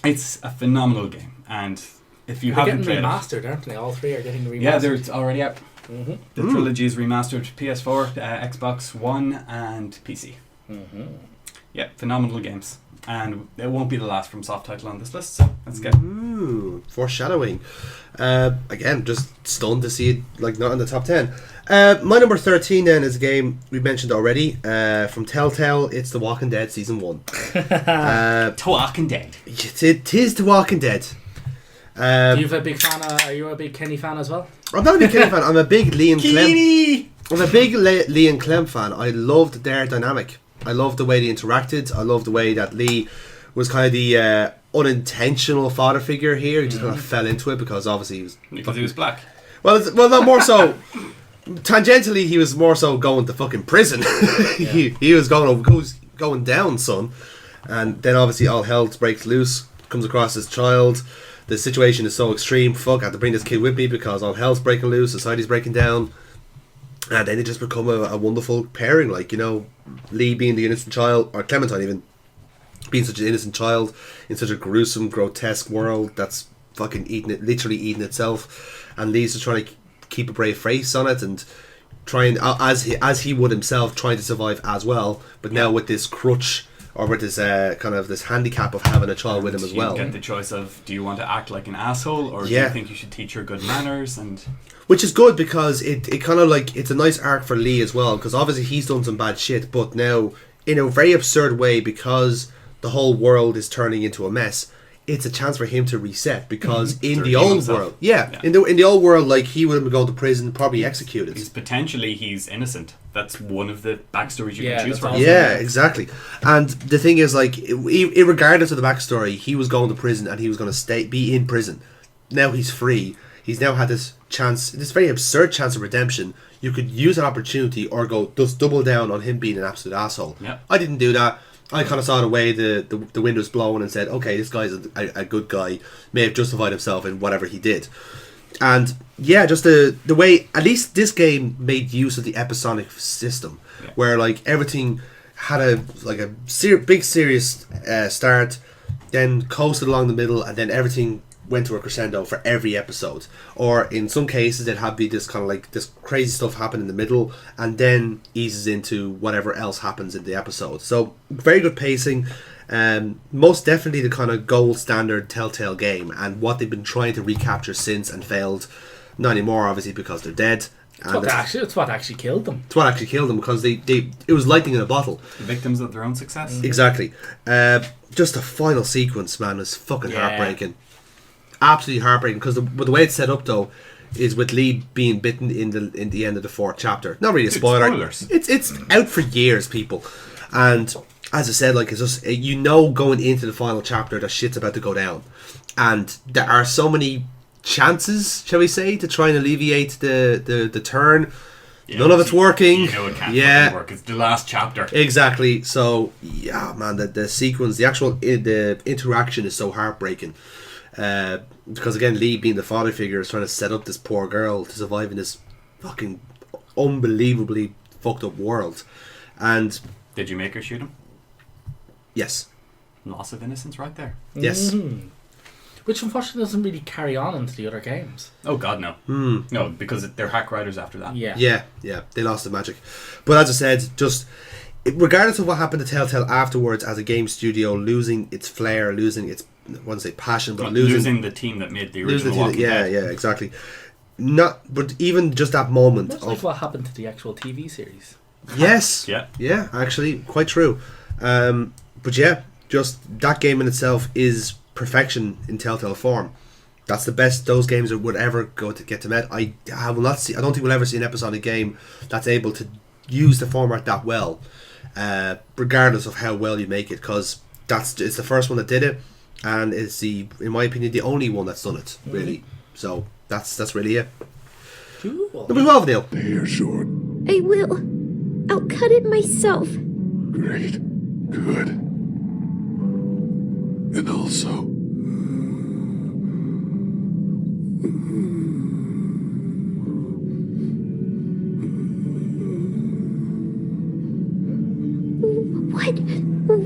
It's a phenomenal game, and if you haven't played remastered, aren't they? All 3 are getting remastered. Yeah, they're already out. The trilogy is remastered: PS4, Xbox One, and PC. Yeah, phenomenal games, and it won't be the last from Soft Title on this list. So let's get. Foreshadowing. Again, just stunned to see it like not in the top 10. My number 13 then is a game we mentioned already from Telltale. It's The Walking Dead Season 1. Walking Dead. It is The Walking Dead. Are you a big fan? Are you a big Kenny fan as well? I'm not a big Kenny fan. I'm a big Lee and Clem. I'm a big Lee and Clem fan. I loved their dynamic. I loved the way they interacted. I loved the way that Lee was kind of the unintentional father figure here. He just kind of fell into it because obviously he was black. Well, not more so. Tangentially, he was more so going to fucking prison. He was going down, son. And then obviously all hell breaks loose. Comes across his child. The situation is so extreme. Fuck, I have to bring this kid with me because all hell's breaking loose. Society's breaking down. And then they just become a wonderful pairing. Like, you know, Lee being the innocent child, or Clementine even being such an innocent child in such a gruesome, grotesque world that's fucking literally eating itself. And Lee's just trying to keep a brave face on it and trying, as he would himself, trying to survive as well. But now with this crutch, or with this kind of this handicap of having a child with him as well. You get the choice of, do you want to act like an asshole, or do you think you should teach her good manners? And which is good because it kind of like, it's a nice arc for Lee as well, because obviously he's done some bad shit, but now in a very absurd way, because the whole world is turning into a mess, it's a chance for him to reset, because in the old world, in the old world, like, he would have been going to prison, probably executed. He's innocent. That's one of the backstories you can choose from. Yeah, exactly. And the thing is, like, regardless of the backstory, he was going to prison and he was going to be in prison. Now he's free. He's now had this chance, this very absurd chance of redemption. You could use an opportunity or just double down on him being an absolute asshole. Yeah. I didn't do that. I kind of saw the way the wind was blowing and said, okay, this guy's a good guy, may have justified himself in whatever he did. And yeah, just the way, at least this game made use of the episodic system, where like everything had a big serious start, then coasted along the middle, and then everything went to a crescendo for every episode. Or in some cases it had be this kind of like this crazy stuff happen in the middle and then eases into whatever else happens in the episode. So very good pacing. Most definitely the kind of gold standard Telltale game, and what they've been trying to recapture since and failed. Not anymore, obviously, because they're dead. It's what actually killed them. It's what actually killed them, because it was lightning in a bottle. The victims of their own success. Exactly. Just the final sequence, man, is fucking heartbreaking. Absolutely heartbreaking, because the way it's set up though is with Lee being bitten in the end of the 4th chapter. Not really a spoiler. Spoilers. It's out for years, people. And as I said, like, it's just, you know, going into the final chapter that shit's about to go down, and there are so many chances, shall we say, to try and alleviate the turn. None of it's working. You know it can't work. It's the last chapter. Exactly. So yeah, man, the sequence, the interaction is so heartbreaking. Because again, Lee being the father figure is trying to set up this poor girl to survive in this fucking unbelievably fucked up world. And did you make her shoot him? Yes. Loss of innocence right there. Yes. Mm-hmm. Which unfortunately doesn't really carry on into the other games. Oh god, no. No, because they're hack writers after that. Yeah, they lost the magic. But as I said, just regardless of what happened to Telltale afterwards, as a game studio, losing its flair, losing its, I want to say passion, but losing the team that made the original Walking Dead. Yeah, exactly. But even just that moment. Much like what happened to the actual TV series. Yes. Yeah, actually, quite true. But yeah, just that game in itself is perfection in Telltale form. That's the best those games would ever go to get to met. I don't think we'll ever see an episodic game that's able to use the format that well, regardless of how well you make it, because it's the first one that did it, and it's in my opinion, the only one that's done it, really. So that's really it. Cool. Number 12, Neil. Hair short. I will. I'll cut it myself. Great. Good. And also,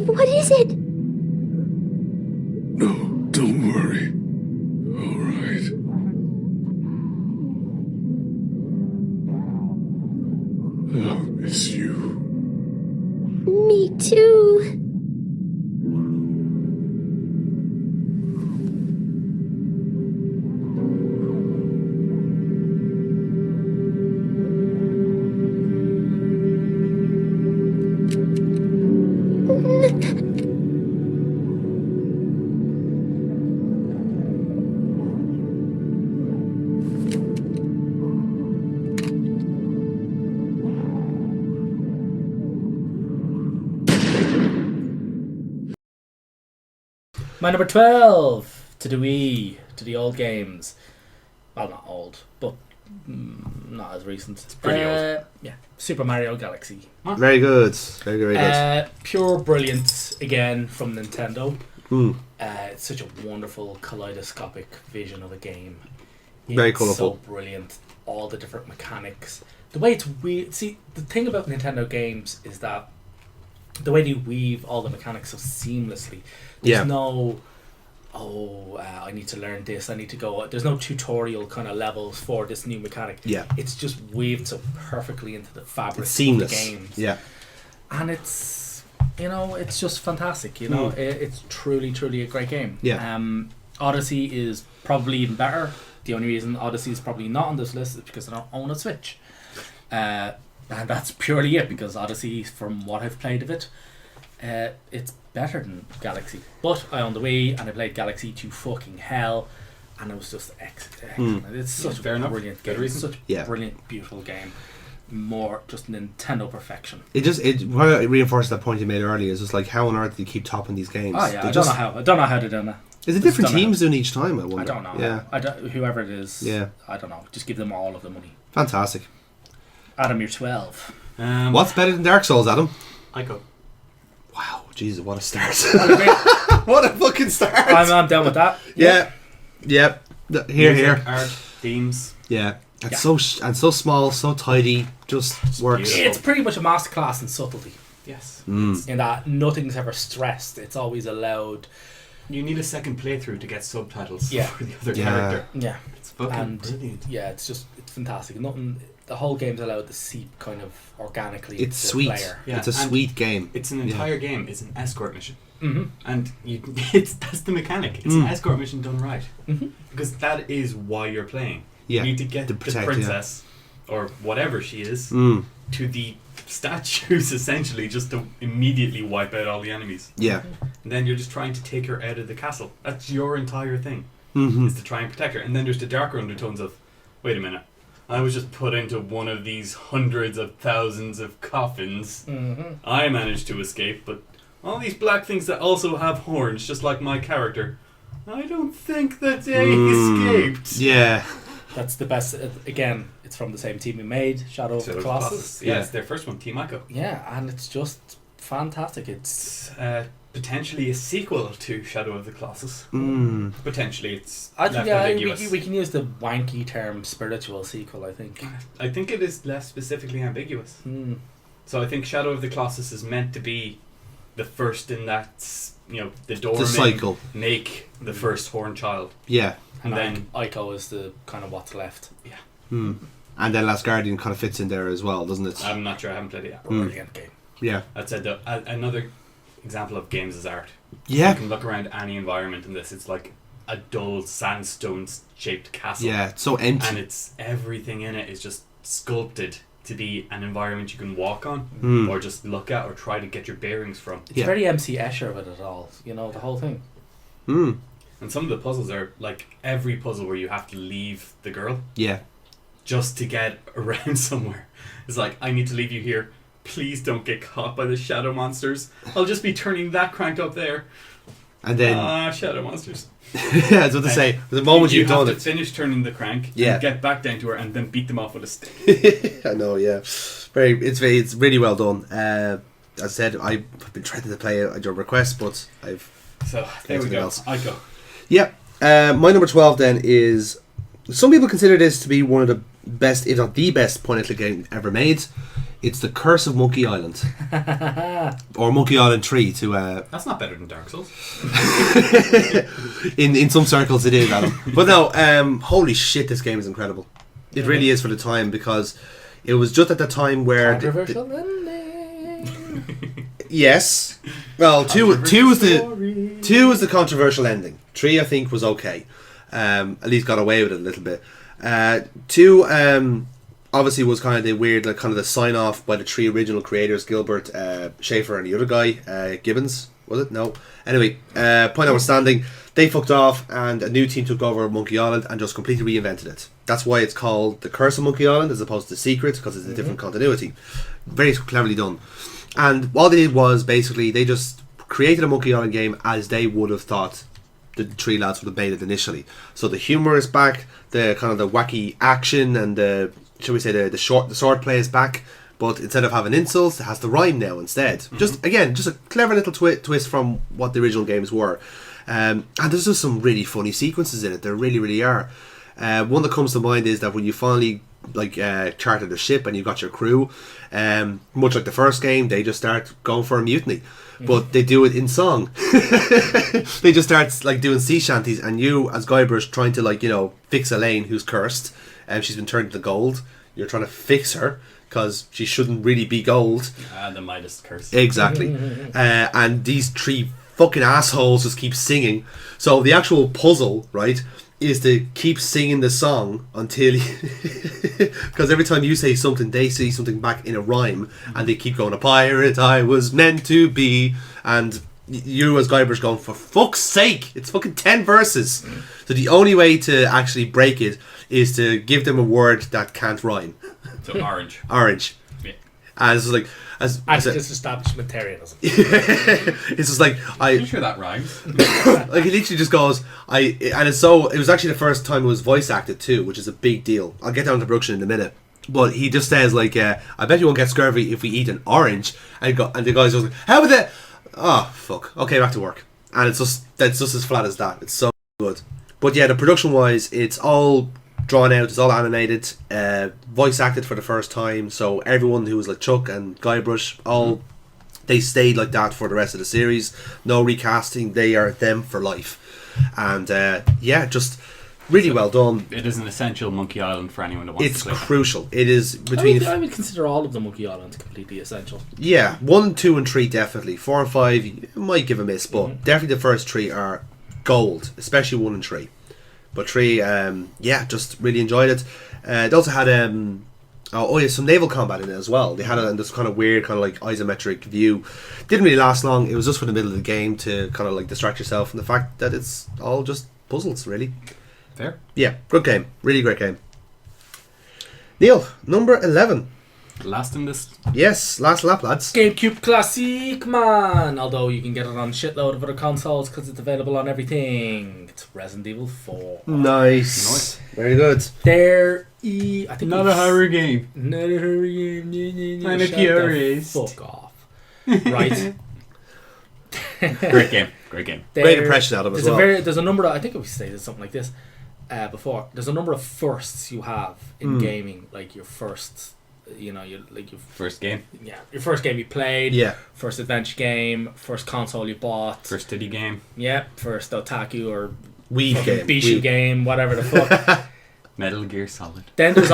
What is it? no, don't worry. All right. I'll miss you. Me too. My number 12 to the Wii, to the old games. Well, not old, but not as recent. It's pretty old. Yeah, Super Mario Galaxy. Very good. Very good. Very good. Pure brilliance again from Nintendo. Mm. It's such a wonderful kaleidoscopic vision of a game. Very It's colourful. so brilliant. All the different mechanics. The way it's weird. See, the thing about Nintendo games is that the way they weave all the mechanics so seamlessly. There's no, I need to learn this. I need to go. There's no tutorial kind of levels for this new mechanic. Yeah. It's just weaved so perfectly into the fabric It's seamless. of the games. Yeah. And it's, it's just fantastic. It's truly, truly a great game. Yeah. Odyssey is probably even better. The only reason Odyssey is probably not on this list is because I don't own a Switch. And that's purely it, because Odyssey, from what I've played of it, it's better than Galaxy. But I own the Wii and I played Galaxy to fucking hell, and it was just excellent. It's such a brilliant game. It's such a brilliant, beautiful game. More just Nintendo perfection. What reinforces that point you made earlier is just like, how on earth do you keep topping these games? Oh yeah, I don't know how they're doing that. Is it different teams doing each time? I wonder. I don't know. Yeah. Whoever it is. Yeah. I don't know. Just give them all of the money. Fantastic. Adam, you're 12. What's better than Dark Souls, Adam? Ico. Wow, Jesus, what a start! What a fucking start! I'm down with that. Yeah. Here. Art, themes. Yeah. It's so small, so tidy, just works. Beautiful. It's pretty much a masterclass in subtlety. Yes. In that nothing's ever stressed. It's always allowed. You need a second playthrough to get subtitles Yeah. for the other character. Yeah. It's fucking brilliant. Yeah, it's fantastic. The whole game's allowed to seep kind of organically. It's into sweet. The player. Yeah, it's a sweet game. It's an entire game. It's an escort mission. Mm-hmm. And that's the mechanic. It's an escort mission done right. Mm-hmm. Because that is why you're playing. Yeah. You need to get the princess, or whatever she is, to the statues, essentially, just to immediately wipe out all the enemies. Yeah. And then you're just trying to take her out of the castle. That's your entire thing, Mm-hmm. is to try and protect her. And then there's the darker undertones of, wait a minute, I was just put into one of these hundreds of thousands of coffins. Mm-hmm. I managed to escape, but all these black things that also have horns, just like my character, I don't think that they escaped. Yeah. That's the best. Again, it's from the same team who made Shadow of the Colossus. Yeah, it's their first one, Team Ico. Yeah, and it's just fantastic. It's potentially a sequel to Shadow of the Colossus. Potentially, it's ambiguous. we can use the wanky term spiritual sequel, I think. I think it is less specifically ambiguous. So I think Shadow of the Colossus is meant to be the first in that, the doormen cycle. make the first horn child. Yeah. And then Ico is the kind of what's left. Yeah. And then Last Guardian kind of fits in there as well, doesn't it? I'm not sure, I haven't played it yet. Brilliant game. Yeah. That said, though, another example of games as art. Yeah. You can look around any environment in this. It's like a dull sandstone-shaped castle. Yeah, it's so empty. And everything in it is just sculpted to be an environment you can walk on, or just look at, or try to get your bearings from. It's very MC Escher with it all, the whole thing. And some of the puzzles are like every puzzle where you have to leave the girl. Yeah. Just to get around somewhere. It's like, I need to leave you here. Please don't get caught by the shadow monsters. I'll just be turning that crank up there. And then shadow monsters. Yeah, that's what they say. The moment you've done it, you it, have to finish turning the crank, and get back down to her, and then beat them off with a stick. I know, yeah. It's really well done. As I said, I've been trying to play it at your request, but there we go. Ico. Yeah. My number 12 then is, some people consider this to be one of the best, if not the best, point-and-click game ever made. It's The Curse of Monkey Island. Or Monkey Island 3 to... That's not better than Dark Souls. in some circles it is, Adam. But no, holy shit, this game is incredible. It really is for the time, because it was just at the time where... Controversial ending. Yes. Well, two was the controversial ending. 3, I think, was okay. At least got away with it a little bit. 2, obviously, was kind of the weird, like, kind of the sign off by the 3 original creators, Gilbert, Schaefer, and the other guy, Gibbons. Was it? No. Anyway, point notwithstanding, they fucked off, and a new team took over Monkey Island and just completely reinvented it. That's why it's called The Curse of Monkey Island as opposed to Secret, because it's a different continuity. Very cleverly done. And what they did was basically they just created a Monkey Island game as they would have thought the three lads would have made it initially. So the humour is back, the kind of the wacky action, and the, shall we say, the sword play is back. But instead of having insults, it has the rhyme now instead. Just a clever little twist from what the original games were. And there's just some really funny sequences in it. There really, really are. One that comes to mind is that when you finally chartered a ship and you've got your crew, much like the first game, they just start going for a mutiny. But they do it in song. They just start like doing sea shanties, and you as Guybrush trying to fix Elaine who's cursed, and she's been turned into gold. You're trying to fix her because she shouldn't really be gold. The Midas curse. Exactly. And these three fucking assholes just keep singing. So the actual puzzle, right, is to keep singing the song until because every time you say something, they say something back in a rhyme, and they keep going, a pirate I was meant to be, and you as Guybrush going, for fuck's sake, it's fucking 10 verses. So the only way to actually break it is to give them a word that can't rhyme. So orange. Yeah. And it's like just establishmentarianism. It's just like I'm sure that rhymes. like he literally just goes it was actually the first time it was voice acted too, which is a big deal. I'll get down to production in a minute. But he just says I bet you won't get scurvy if we eat an orange. And the guy's just like, how about that? Oh fuck. Okay, back to work. And it's just as flat as that. It's so good. But yeah, the production wise, it's all drawn out, it's all animated, voice acted for the first time, so everyone who was like Chuck and Guybrush, they stayed like that for the rest of the series. No recasting, they are them for life. And just really well done. It is an essential Monkey Island for anyone that wants to play. It's crucial. It is between... I would consider all of the Monkey Islands completely essential. Yeah, 1, 2 and 3 definitely. 4 and 5 you might give a miss, but definitely the first 3 are gold, especially 1 and 3. But 3, just really enjoyed it. They also had some naval combat in it as well. They had it in this kind of weird, kind of like isometric view. Didn't really last long. It was just for the middle of the game to kind of like distract yourself from the fact that it's all just puzzles, really. Fair. Yeah, good game. Really great game. Neil, number 11. Last in this. Yes, last lap, lads. GameCube Classic, man. Although you can get it on a shitload of other consoles because it's available on everything. It's Resident Evil 4. Nice. Very good. I think not a horror game. Not a horror game. I'm a purist. Fuck off. Right. Great game. Great impression out of it as well. There's a number of, I think we stated something like this before. There's a number of firsts you have in gaming, like your first. Your first game. Yeah, your first game you played. Yeah. First adventure game. First console you bought. First titty game. Yeah. First otaku or weed game. Bishu game. Whatever the fuck. Metal Gear Solid. Then there's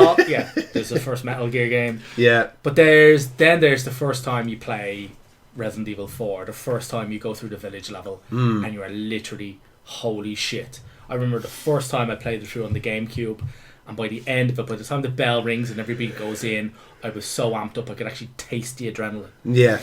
there's the first Metal Gear game. Yeah. But there's the first time you play Resident Evil 4. The first time you go through the village level, and you are literally holy shit. I remember the first time I played it through on the GameCube. And by the end of it, by the time the bell rings and everybody goes in, I was so amped up I could actually taste the adrenaline. Yeah.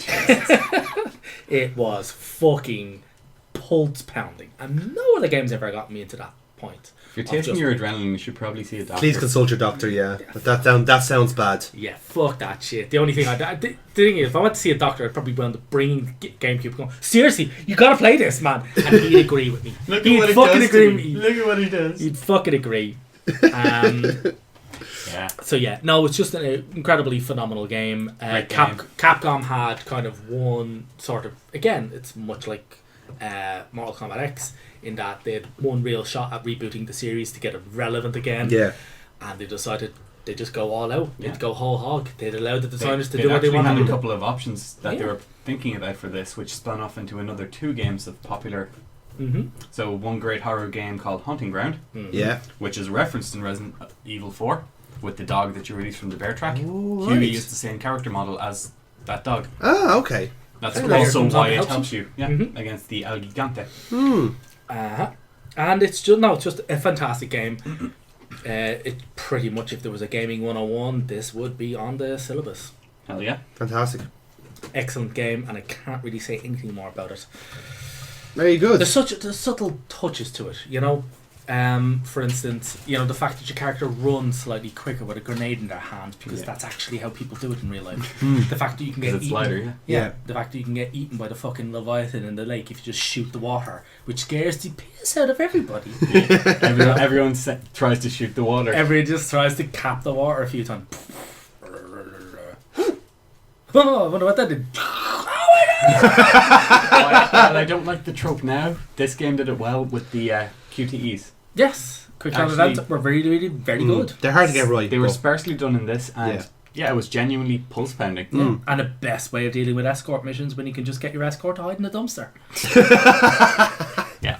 It was fucking pulse pounding. And no other games ever got me into that point. If you're tasting your adrenaline, you should probably see a doctor. Please consult your doctor, yeah. But that sounds bad. Yeah, fuck that shit. The only thing the thing is, if I went to see a doctor, I'd probably wound up bringing GameCube going, seriously, you gotta play this, man. And he'd agree with me. He'd fucking agree with me. Look at what he does. He'd fucking agree. So it's just an incredibly phenomenal game. Capcom had kind of one sort of, again, it's much like Mortal Kombat X in that they had one real shot at rebooting the series to get it relevant again. Yeah. And they decided they'd just go all out. Yeah. They'd go whole hog. They'd allow the designers to do what they wanted. They They had a do. couple of options that they were thinking about for this, which spun off into another 2 games of popular. So one great horror game called Hunting Ground, which is referenced in Resident Evil 4 with the dog that you release from the bear track. Huey is the same character model as that dog. Ah, okay. That's also why it helps you against the El Gigante. And it's just a fantastic game. It pretty much, if there was a gaming 101, this would be on the syllabus. Hell yeah. Fantastic. Excellent game, and I can't really say anything more about it. Very good. There's subtle touches to it, For instance, the fact that your character runs slightly quicker with a grenade in their hand, because that's actually how people do it in real life. The fact that you can get eaten, lighter, the fact that you can get eaten by the fucking Leviathan in the lake if you just shoot the water, which scares the piss out of everybody. Everyone tries to shoot the water. Everyone just tries to cap the water a few times. Oh, I wonder what that did. While I don't like the trope now, this game did it well with the QTEs. Yes, quick time events were very, very, very good. They're hard to get right. They were sparsely done in this, and it was genuinely pulse pounding. And the best way of dealing with escort missions when you can just get your escort to hide in a dumpster. Yeah.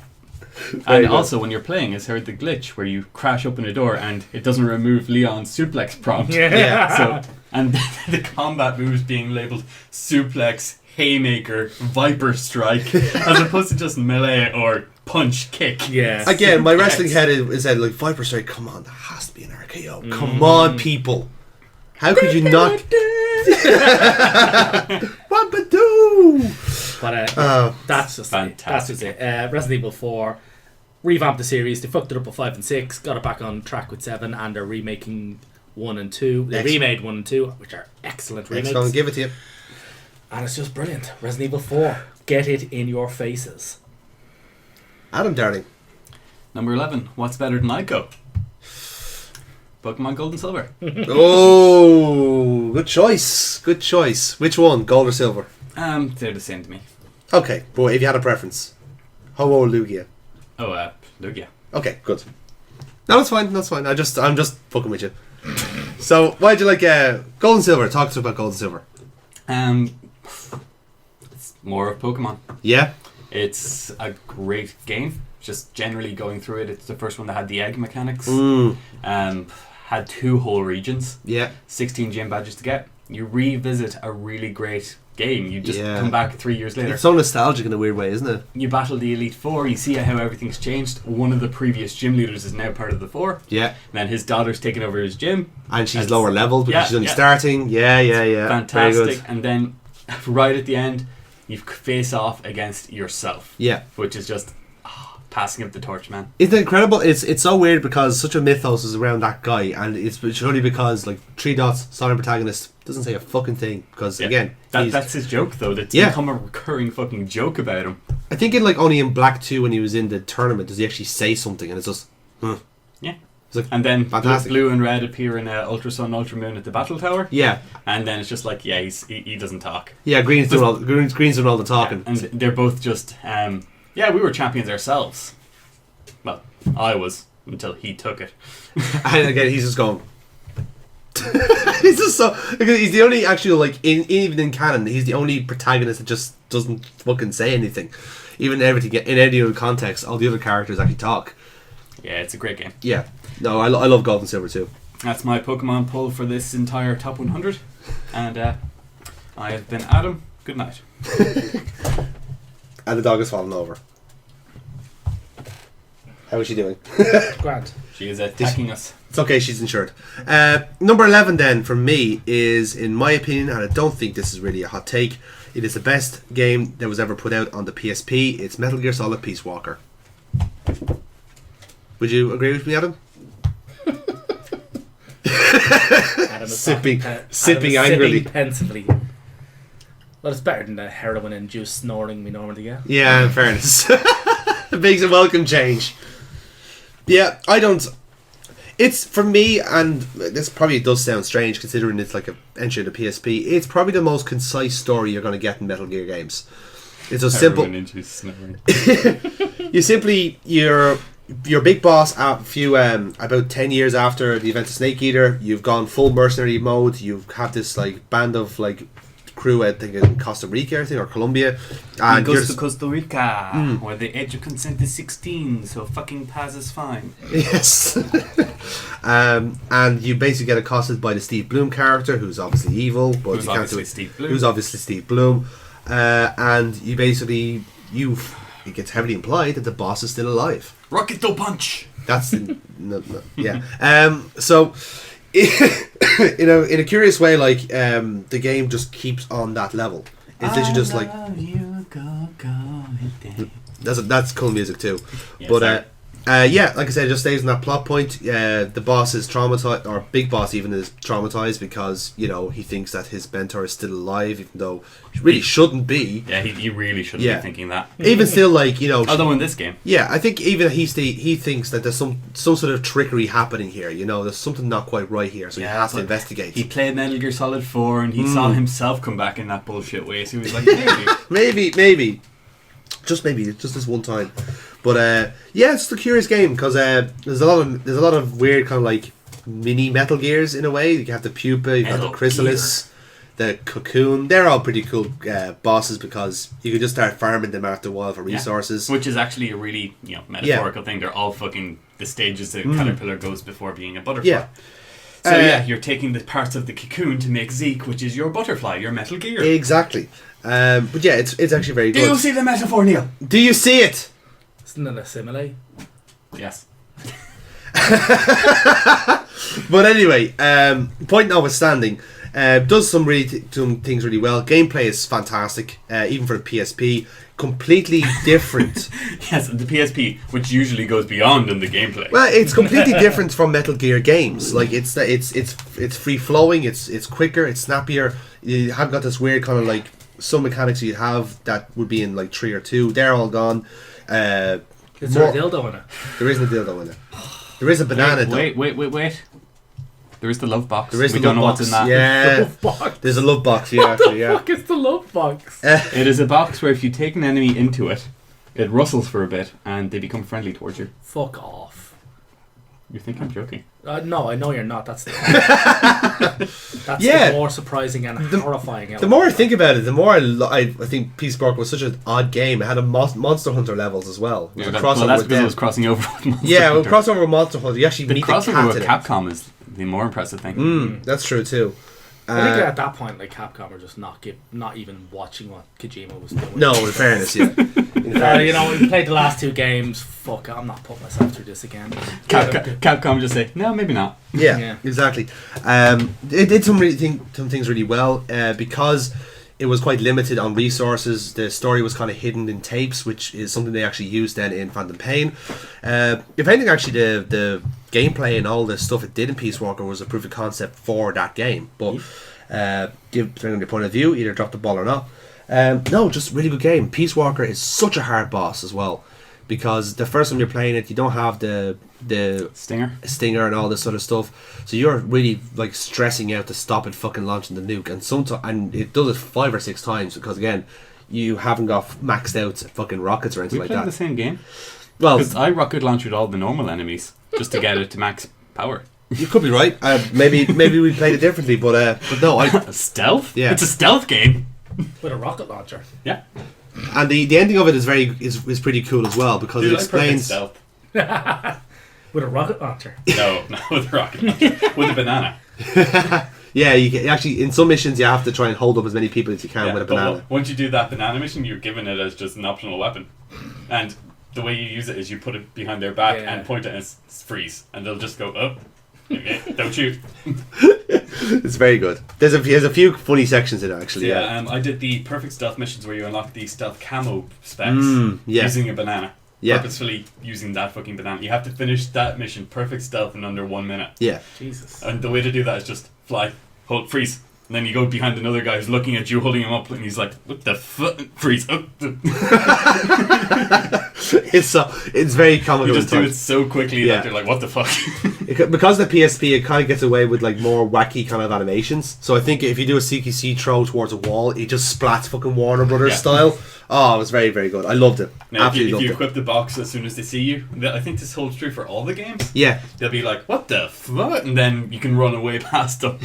And also, when you're playing, it's heard the glitch where you crash open a door and it doesn't remove Leon's suplex prompt. So, and the combat moves being labeled suplex, haymaker, viper strike, as opposed to just melee or punch, kick. Yes. Again, my wrestling head is at like viper strike. Come on, that has to be an RKO. Come on, people. How could you not? Wabadoo! But that's just fantastic. That's just it. Resident Evil 4 revamped the series. They fucked it up with 5 and 6, got it back on track with 7, and they're remaking 1 and 2. They remade 1 and 2, which are excellent remakes. Excellent, give it to you. And it's just brilliant. Resident Evil 4, get it in your faces. Adam, darling. Number 11. What's better than Ico? Pokemon Gold and Silver. Oh, good choice. Good choice. Which one, gold or silver? They're the same to me. Okay, but if you had a preference, Ho or Lugia? Oh, Lugia. Okay, good. No, that's fine. That's fine. I'm just fucking with you. So, why did you like gold and silver? Talk to us about gold and silver. It's more of Pokemon. Yeah. It's a great game. Just generally going through it, it's the first one that had the egg mechanics. Had 2 whole regions. Yeah. 16 gym badges to get. You revisit a really great game. You just come back 3 years later. It's so nostalgic in a weird way, isn't it? You battle the Elite Four. You see how everything's changed. One of the previous gym leaders is now part of the Four. Yeah. And then his daughter's taken over his gym. And she's lower leveled because she's only starting. Yeah. Fantastic. And then right at the end, you face off against yourself. Yeah. Which is just passing up the torch, man. Isn't it incredible? It's so weird because such a mythos is around that guy, and it's surely because like 3 dots, solid protagonist, doesn't say a fucking thing because again that's his joke though. That's become a recurring fucking joke about him. I think only in Black 2 when he was in the tournament does he actually say something, and it's just yeah. It's like, and then fantastic. Blue and Red appear in Ultra Sun, Ultra Moon at the Battle Tower. Yeah. And then it's just like he doesn't talk. Yeah, Green's doing all the talking. Yeah, and they're both just we were champions ourselves. Well, I was until he took it. And again, he's just going. He's just so because he's the only actual even in canon, he's the only protagonist that just doesn't fucking say anything. Even everything in any other context, all the other characters actually talk. Yeah, it's a great game. Yeah, no, I love Gold and Silver too. That's my Pokemon pull for this entire top 100, and I have been Adam. Good night. And the dog has fallen over. How is she doing? Grand. She is attacking us. It's okay, she's insured. Number 11 then, for me, is, in my opinion, and I don't think this is really a hot take, it is the best game that was ever put out on the PSP. It's Metal Gear Solid Peace Walker. Would you agree with me, Adam? Adam sipping angrily. Pensively. Well, it's better than the heroin-induced snoring we normally get. Yeah, in fairness. It makes a welcome change. Yeah, I don't... It's, for me, and this probably does sound strange considering it's like an entry to PSP, it's probably the most concise story you're going to get in Metal Gear games. It's a simple... You simply... Your big boss about 10 years after the event of Snake Eater, you've gone full mercenary mode, you have this band of crew, I think in Costa Rica, I think, or Colombia. And he goes to Costa Rica, where the age of consent is 16, so fucking Paz is fine. Yes. And you basically get accosted by the Steve Bloom character, who's obviously evil, but who's obviously Steve Bloom. Who's obviously Steve Bloom. And you basically, it gets heavily implied that the boss is still alive. Rocket Punch! That's, yeah. So... in a curious way, the game just keeps on that level. It's literally just you, go, that's cool music too. Yeah, but Yeah, like I said, it just stays on that plot point. The boss is traumatized, or Big Boss even is traumatized because, you know, he thinks that his mentor is still alive, even though he really shouldn't be. Yeah, he really shouldn't be thinking that. Even still, like, you know... Although in this game. Yeah, I think even he thinks that there's some sort of trickery happening here, you know, there's something not quite right here, so he has to investigate. He played Metal Gear Solid 4 and he saw himself come back in that bullshit way, so he was like, maybe. Just this one time. But yeah, it's a curious game because there's a lot of weird kind of like mini Metal Gears in a way. You have the Pupa, you've got the Chrysalis, the Cocoon. They're all pretty cool bosses because you can just start farming them after a while for resources. Which is actually a really metaphorical thing. They're all fucking the stages the caterpillar goes before being a butterfly. Yeah. So you're taking the parts of the Cocoon to make Zeke, which is your butterfly, your Metal Gear. Exactly. But yeah, it's actually very good. Do you see the metaphor, Neil? Do you see it? Isn't it a simile? Yes. But anyway, point notwithstanding, does some things really well. Gameplay is fantastic, even for the PSP. Completely different. Yes, the PSP, which usually goes beyond in the gameplay. Well, it's completely different from Metal Gear games. Like it's free flowing. It's quicker. It's snappier. You have got this weird kind of like some mechanics you'd have that would be in like 3 or 2. They're all gone. Is there a dildo in it? There isn't a dildo in it. There is a banana. Wait. There is the love box. There is we the don't know love what's box. in that. Yeah. The love box. There's a love box. Yeah. What the fuck is the love box? It is a box where if you take an enemy into it, it rustles for a bit and they become friendly towards you. Fuck off. You think I'm joking? No, I know you're not. That's the more surprising and horrifying element. The more I think about it, the more I think Peace Walker was such an odd game. It had a Monster Hunter levels as well. Yeah, that's because it was crossing over with Monster Hunter. Yeah, crossover with Monster Hunter. You actually meet the cat crossover with in it. Capcom is the more impressive thing. That's true too. I think at that point, like Capcom were just not even watching what Kojima was doing. No, in fairness, yeah. You know, we played the last 2 games. Fuck, I'm not putting myself through this again. Capcom just say, no, maybe not. Yeah. Exactly. It did some things really well because it was quite limited on resources. The story was kind of hidden in tapes, which is something they actually used then in Phantom Pain. If anything, actually, the gameplay and all the stuff it did in Peace Walker was a proof of concept for that game. But depending on your point of view, either drop the ball or not. No, just really good game. Peace Walker is such a hard boss as well, because the first time you're playing it, you don't have the stinger and all this sort of stuff, so you're really like stressing out to stop it fucking launching the nuke, and it does it 5 or 6 times because again, you haven't got maxed out fucking rockets or anything like that. We played the same game. Well, because I rocket launched all the normal enemies just to get it to max power. You could be right. Maybe we played it differently, but no, stealth. Yeah, it's a stealth game with a rocket launcher. Yeah, and the ending of it is pretty cool as well because it explains stealth. With a rocket launcher. No, not with a rocket launcher. With a banana. Yeah, you can, actually in some missions you have to try and hold up as many people as you can with a banana. Once you do that banana mission, you're given it as just an optional weapon, and the way you use it is you put it behind their back and point it and freeze, and they'll just go, oh, okay, don't shoot. It's very good. There's a few funny sections in it actually. Yeah, I did the perfect stealth missions where you unlock the stealth camo specs using a banana. Yeah. Purposefully using that fucking banana. You have to finish that mission perfect stealth in under 1 minute. Yeah. Jesus. And the way to do that is just fly, hold, freeze. And then you go behind another guy who's looking at you, holding him up, and he's like, what the fuck? Freeze. Oh. It's very comical. You just do it so quickly that you're like, what the fuck? Because the PSP, it kind of gets away with like more wacky kind of animations. So I think if you do a CQC throw towards a wall, it just splats fucking Warner Brothers style. Oh, it was very, very good. I loved it. Now, Absolutely if you loved equip the box as soon as they see you, I think this holds true for all the games. Yeah. They'll be like, what the fuck? And then you can run away past them.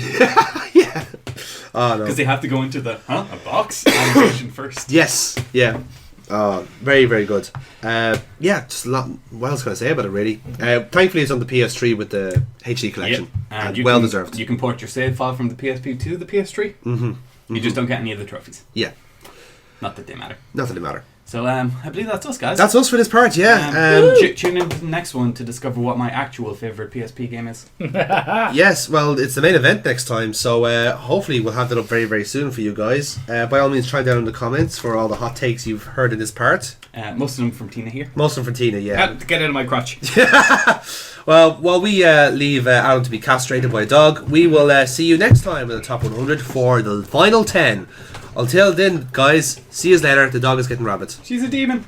Yeah. Oh, no. Because they have to go into the, a box animation first. Yes. Yeah. Very, very good. Just a lot. What else can I say about it, really? Thankfully, it's on the PS3 with the HD collection. And well deserved. You can port your save file from the PSP to the PS3. You just don't get any of the trophies. Yeah. Not that they matter. Not that they matter. So I believe that's us, guys. That's us for this part, yeah. Tune in to the next one to discover what my actual favourite PSP game is. Yes, well, it's the main event next time, so hopefully we'll have that up very, very soon for you guys. By all means, try down in the comments for all the hot takes you've heard in this part. Most of them from Tina here. Most of them from Tina, yeah. Get out of my crotch. Well, while we leave Alan to be castrated by a dog, we will see you next time in the top 100 for the final 10. Until then, guys, see you later. The dog is getting rabbits. She's a demon.